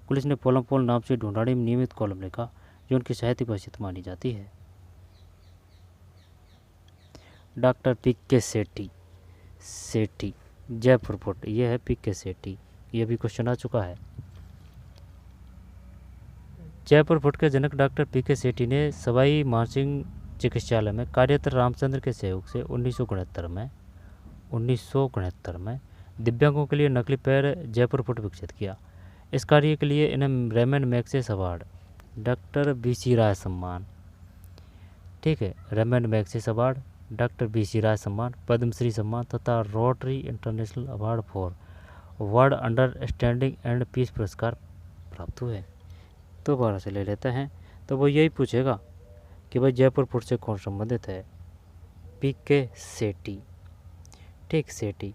पुलिस ने पोलम पोल नाम से ढूंढाड़ी में नियमित कॉलम लिखा, जो उनकी साहित्यिक हैसियत मानी जाती है। डॉक्टर पी.के. सेठी जयपुर फोर्ट, ये है पी.के. सेठी, ये भी क्वेश्चन आ चुका है। जयपुर फोर्ट के जनक डॉक्टर पी.के. सेठी ने सवाई मानसिंह चिकित्सालय में कार्यरत रामचंद्र के सहयोग से 1969 में दिव्यांगों के लिए नकली पैर जयपुर फुट विकसित किया। इस कार्य के लिए इन्हें रेमन मैग्सेस अवार्ड, डॉक्टर बी.सी. राय सम्मान, ठीक है, रेमन मैग्सेस अवार्ड, डॉक्टर बी.सी. राय सम्मान, पद्मश्री सम्मान तथा Rotary International award for world understanding and peace पुरस्कार प्राप्त हुए। दोबारा से ले लेते हैं, तो वो यही पूछेगा कि भाई जयपुर फुट से कौन संबंधित है? पी.के. सेठी, ठीक, सेठी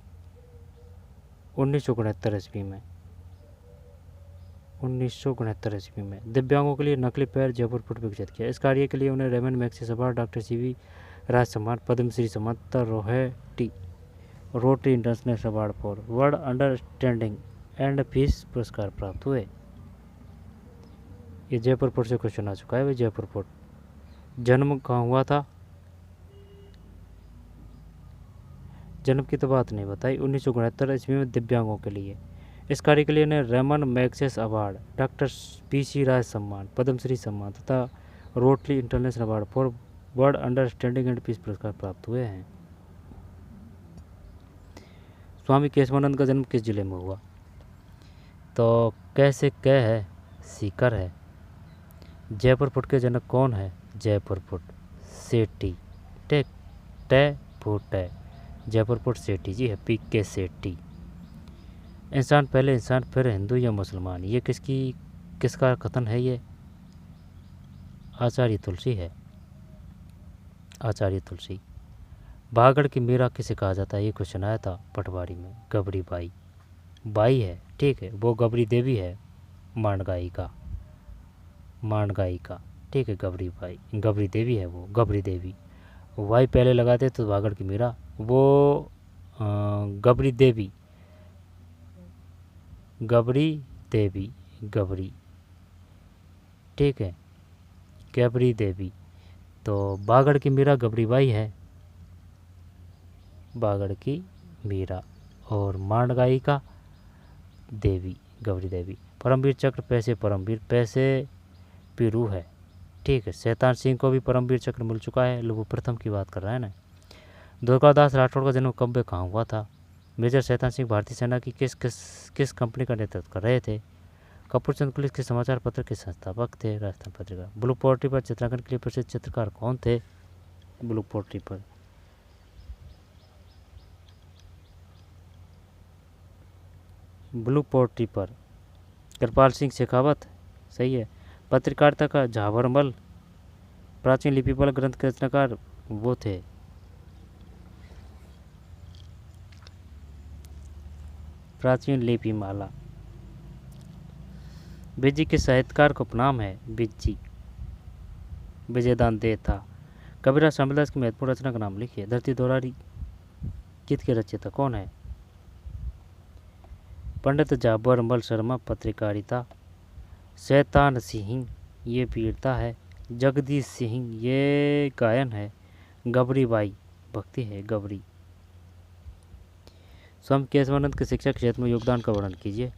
1969 ईस्वी में दिव्यांगों के लिए नकली पैर जयपुर फुट विकसित किया। इस कार्य के लिए उन्हें रेमन मैग्सेस अवार्ड, डॉक्टर सी.वी. राज सम्मान, पद्मश्री सम्मान तथा Rotary International award for world understanding and peace पुरस्कार प्राप्त हुए। ये जयपुर फोर्ट से क्वेश्चन आ चुका है। भाई जयपुर फोर्ट जन्म कहाँ हुआ था? जन्म की तो बात नहीं बताई। 1969 ईस्वी में दिव्यांगों के लिए। इस कार्य के लिए उन्हें रेमन मैग्सेस अवार्ड, डॉक्टर पी.सी. राय सम्मान, पद्मश्री सम्मान तथा Rotary International award for world understanding and peace पुरस्कार प्राप्त हुए हैं। स्वामी केशवानंद का जन्म किस जिले में हुआ? तो कैसे कै है, सीकर है। जयपुर फुट के जनक कौन है? जयपुर फुट सेठी, टेक टे फुट है, जयपुर फुट सेठी जी है, पी.के. सेठी। इंसान पहले इंसान फिर हिंदू या मुसलमान, ये किसका कथन है? ये आचार्य तुलसी है, आचार्य तुलसी। भागड़ की मीरा किसे कहा जाता है? ये क्वेश्चन आया था पटवारी में। गबरी बाई, बाई है, ठीक है, वो गबरी देवी है, मांडगाई का, ठीक है, गबरी बाई, गबरी देवी है वो, गबरी देवी। वाई पहले लगाते तो भागड़ की मीरा, वो गबरी देवी, गबरी, ठीक है, गबरी देवी। तो बागड़ की मीरा गबरी बाई है, बागड़ की मीरा, और मांडगाई का देवी, गबरी देवी। परमवीर चक्र परमवीर पैसे पीरू है, ठीक है। शैतान सिंह को भी परमवीर चक्र मिल चुका है, वो प्रथम की बात कर रहा है ना। दुर्गादास राठौड़ का जन्म कब कहाँ हुआ था? मेजर शैतान सिंह भारतीय सेना की किस कंपनी का नेतृत्व कर रहे थे? कपूरचंद पुलिस के समाचार पत्र के संस्थापक थे, राजस्थान पत्रिका। ब्लू पोर्ट्री पर चित्रांकन के लिए प्रसिद्ध चित्रकार कौन थे? ब्लू पोर्ट्री पर कृपाल सिंह शेखावत, सही है। पत्रकारिता का झाबरमल, प्राचीन लिपिबल ग्रंथ के रचनाकार वो थे प्राचीन लिपिमाला। बिज्जी के साहित्यकार का उपनाम है बिज्जी, विजयदान दे था। कबीरा श्यामदास की महत्वपूर्ण रचना का नाम लिखिए। धरती दोहरारी गीत के रचयिता कौन है? पंडित झाबरमल शर्मा, पत्रकारिता। शैतान सिंह, ये वीरता है। जगदीश सिंह, ये गायन है। गबरी बाई, भक्ति है, गबरी। स्वामी केशवानंद के शिक्षा क्षेत्र में योगदान का वर्णन कीजिए।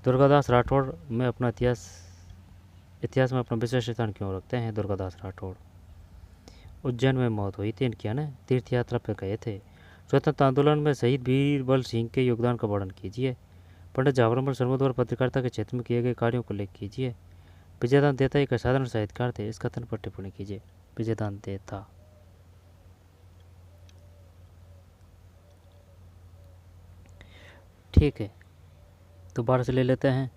दुर्गादास राठौड़ में अपना इतिहास में अपना विशेष स्थान क्यों रखते हैं? दुर्गादास राठौड़ उज्जैन में मौत हुई थी इनकी, है ना, तीर्थ यात्रा पर गए थे। स्वतंत्रता आंदोलन में शहीद बीरबल सिंह के योगदान का वर्णन कीजिए। पंडित झाबरमल शर्मा द्वारा पत्रकारिता के क्षेत्र में किए गए कार्यों को उल्लेख कीजिए। विजयदान देता एक असाधारण साहित्यकार थे, इस कथन पर टिप्पणी कीजिए। विजयदान देता, ठीक है। दोबारा से ले लेते हैं।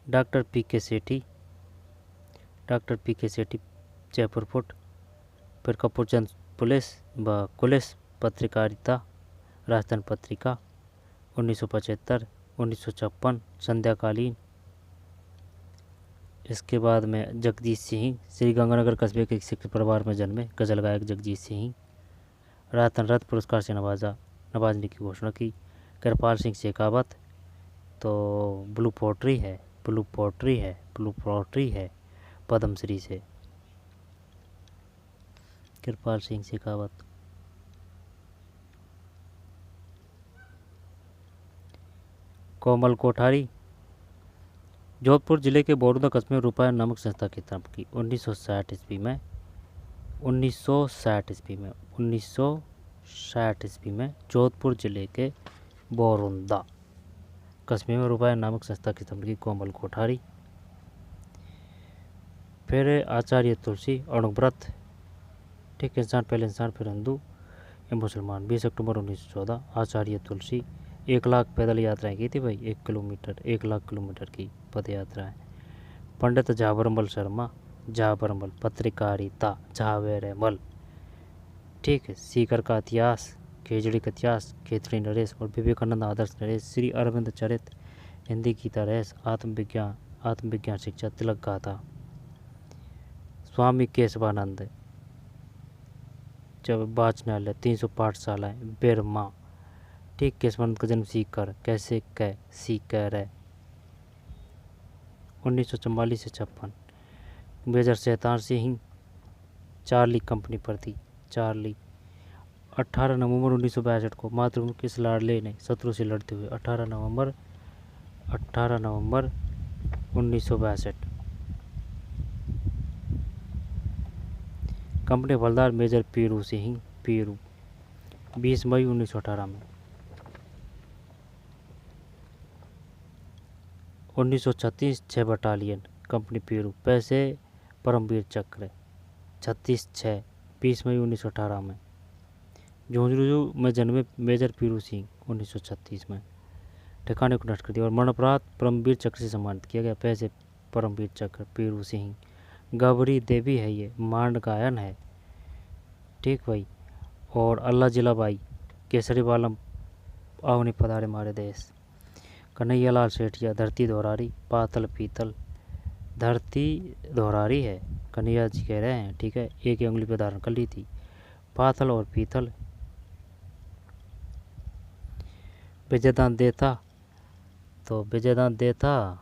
डॉक्टर पी.के. सेठी, जयपुर फुट। फिर कपूरचंद पुलिस व कुलिस पत्रकारिता राजस्थान पत्रिका 1975, 1956 संध्याकालीन। इसके बाद में जगजीत सिंह श्री गंगानगर कस्बे के एक सिख परिवार में जन्मे गज़ल गायक जगजीत सिंह राजस्थान रत्न पुरस्कार से नवाजने की घोषणा की। कृपाल सिंह शेखावत तो ब्लू पोट्री है पद्मश्री से। कृपाल सिंह शेखावत। कोमल कोठारी जोधपुर जिले के बोरुदा कस्बे में रूपायन नामक संस्था की तरफ की 1960 ईस्वी में 1960 ईस्वी में जोधपुर जिले के बोरुदा कस्बे में रूपायन नामक संस्था की तरफ की कोमल कोठारी। फिर आचार्य तुलसी अणुव्रत, ठीक, इंसान पहले इंसान फिर हिंदू या मुसलमान। 20 अक्टूबर 1914 आचार्य तुलसी 1 लाख पैदल यात्राएं की थी भाई, 1 लाख किलोमीटर की पद यात्राएं। पंडित झाबरमल शर्मा, झाबरमल पत्रकारिता झावेरमल, ठीक है। सीकर का इतिहास, खेजड़ी का इतिहास खेतरी नरेश और विवेकानंद आदर्श नरेश। श्री अरविंद चरित, हिंदी गीता रेस, आत्मविज्ञान शिक्षा तिलक गाथा। स्वामी केशवानंद जब वाचनालय 300 पाठशालाएं बिरमा, ठीक। केशवानंद का जन्म सीकर, कैसे कै सीकर है 1944 से 56। Major Shaitan Singh Charlie company पर थी, चार्ली। 18 नवंबर 1962 को मातृभूमि के इस लाडले ने शत्रु से लड़ते हुए 18 नवंबर 1962 कंपनी हवलदार मेजर पीरू सिंह पीरू 20 मई 1918 में। 1936 6 बटालियन कंपनी पीरू पैसे परमवीर चक्र 36-6 20 मई 1918 में। झुंझुनू में जन्मे मेजर पीरू सिंह 1936 में ठिकाने को नष्ट कर दिया और मरणोपरांत परमवीर चक्र से सम्मानित किया गया। पैसे परमवीर चक्र पीरू सिंह। गबरी देवी है, ये मांड गायन है, ठीक भाई। और अल्लाह जिलाबाई केसरी बालम आवनी पधारे मारे देश। कन्हैया लाल सेठिया धरती दोहरारी पातल पीतल, धरती दोहरारी है कन्हैया जी कह रहे हैं, ठीक है। एक ही उंगली पे धारण कर ली थी। पातल और पीतल। विजयदान देता तो विजयदान देता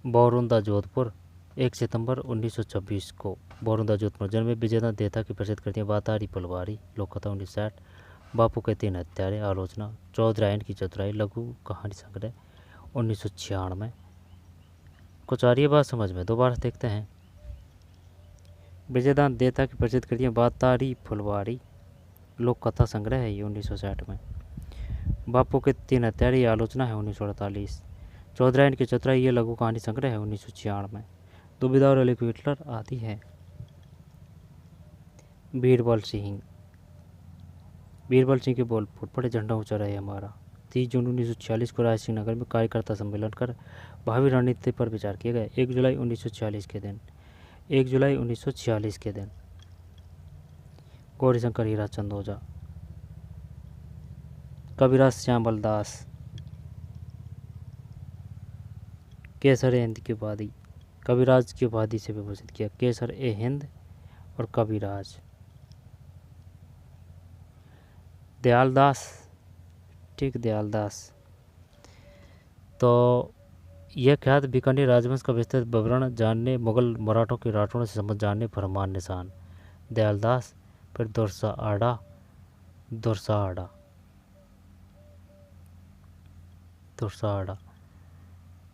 बोरुदा जोधपुर 1 सितंबर 1926 को बोरुदा जोधपुर जन्मे। विजयदान देता की प्रसिद्ध कृतियाँ बातारी पलवारी लोककथा 1960, बापू के 3 हत्यारे आलोचना, चौधरायन की चतुराई लघु कहानी संग्रह 1996 में। कुछ आ रही है बात समझ में, दोबारा देखते हैं। विजयदान देता की प्रसिद्ध कृतियाँ बातारी फुलवारी लोक कथा संग्रह है ये 1960 में। बापू के 3 हत्यारे आलोचना है 1948। चौधरायन की चतुराई ये लघु कहानी संग्रह है 1996 में। दुविधा और अली हिटलर आदि है। बीरबल सिंह के बोल फूट पड़े झंडा ऊंचा रहे हमारा। 30 जून 1946 को रायसिंह नगर में कार्यकर्ता सम्मेलन कर भावी रणनीति पर विचार किया गया। 1 जुलाई 1946 के दिन गौरीशंकर हीरा चंदोजा। कबीराज श्यामल दास केसर ए हिंद की उपाधि, कबीराज की उपाधि से विभूषित किया। केसर ए हिंद और कबीराज। दयालदास, ठीक, दयालदास। तो यह ख्यात बीकानेर राजवंश का विस्तृत विवरण जानने, मुगल मराठों के राठौड़ों से संबंध जानने, फरमान निशान दयालदास। फिर दुरसा आड़ा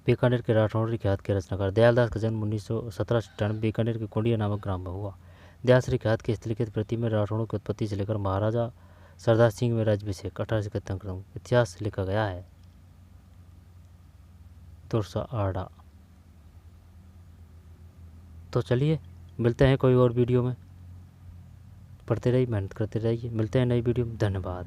बीकानेर के राठौड़ की ख्यात के रचनाकार। दयालदास का जन्म 1797 बीकानेर के कुंडिया नामक ग्राम में हुआ। दयाश्री ख्यात की स्थलीकृत प्रति में राठौड़ों की उत्पत्ति से लेकर महाराजा सरदार सिंह में राज्याभिषेक 1871 इतिहास लिखा गया है। तुरसा आड़ा। तो चलिए मिलते हैं कोई और वीडियो में, पढ़ते रहिए, मेहनत करते रहिए। मिलते हैं नई वीडियो में। धन्यवाद।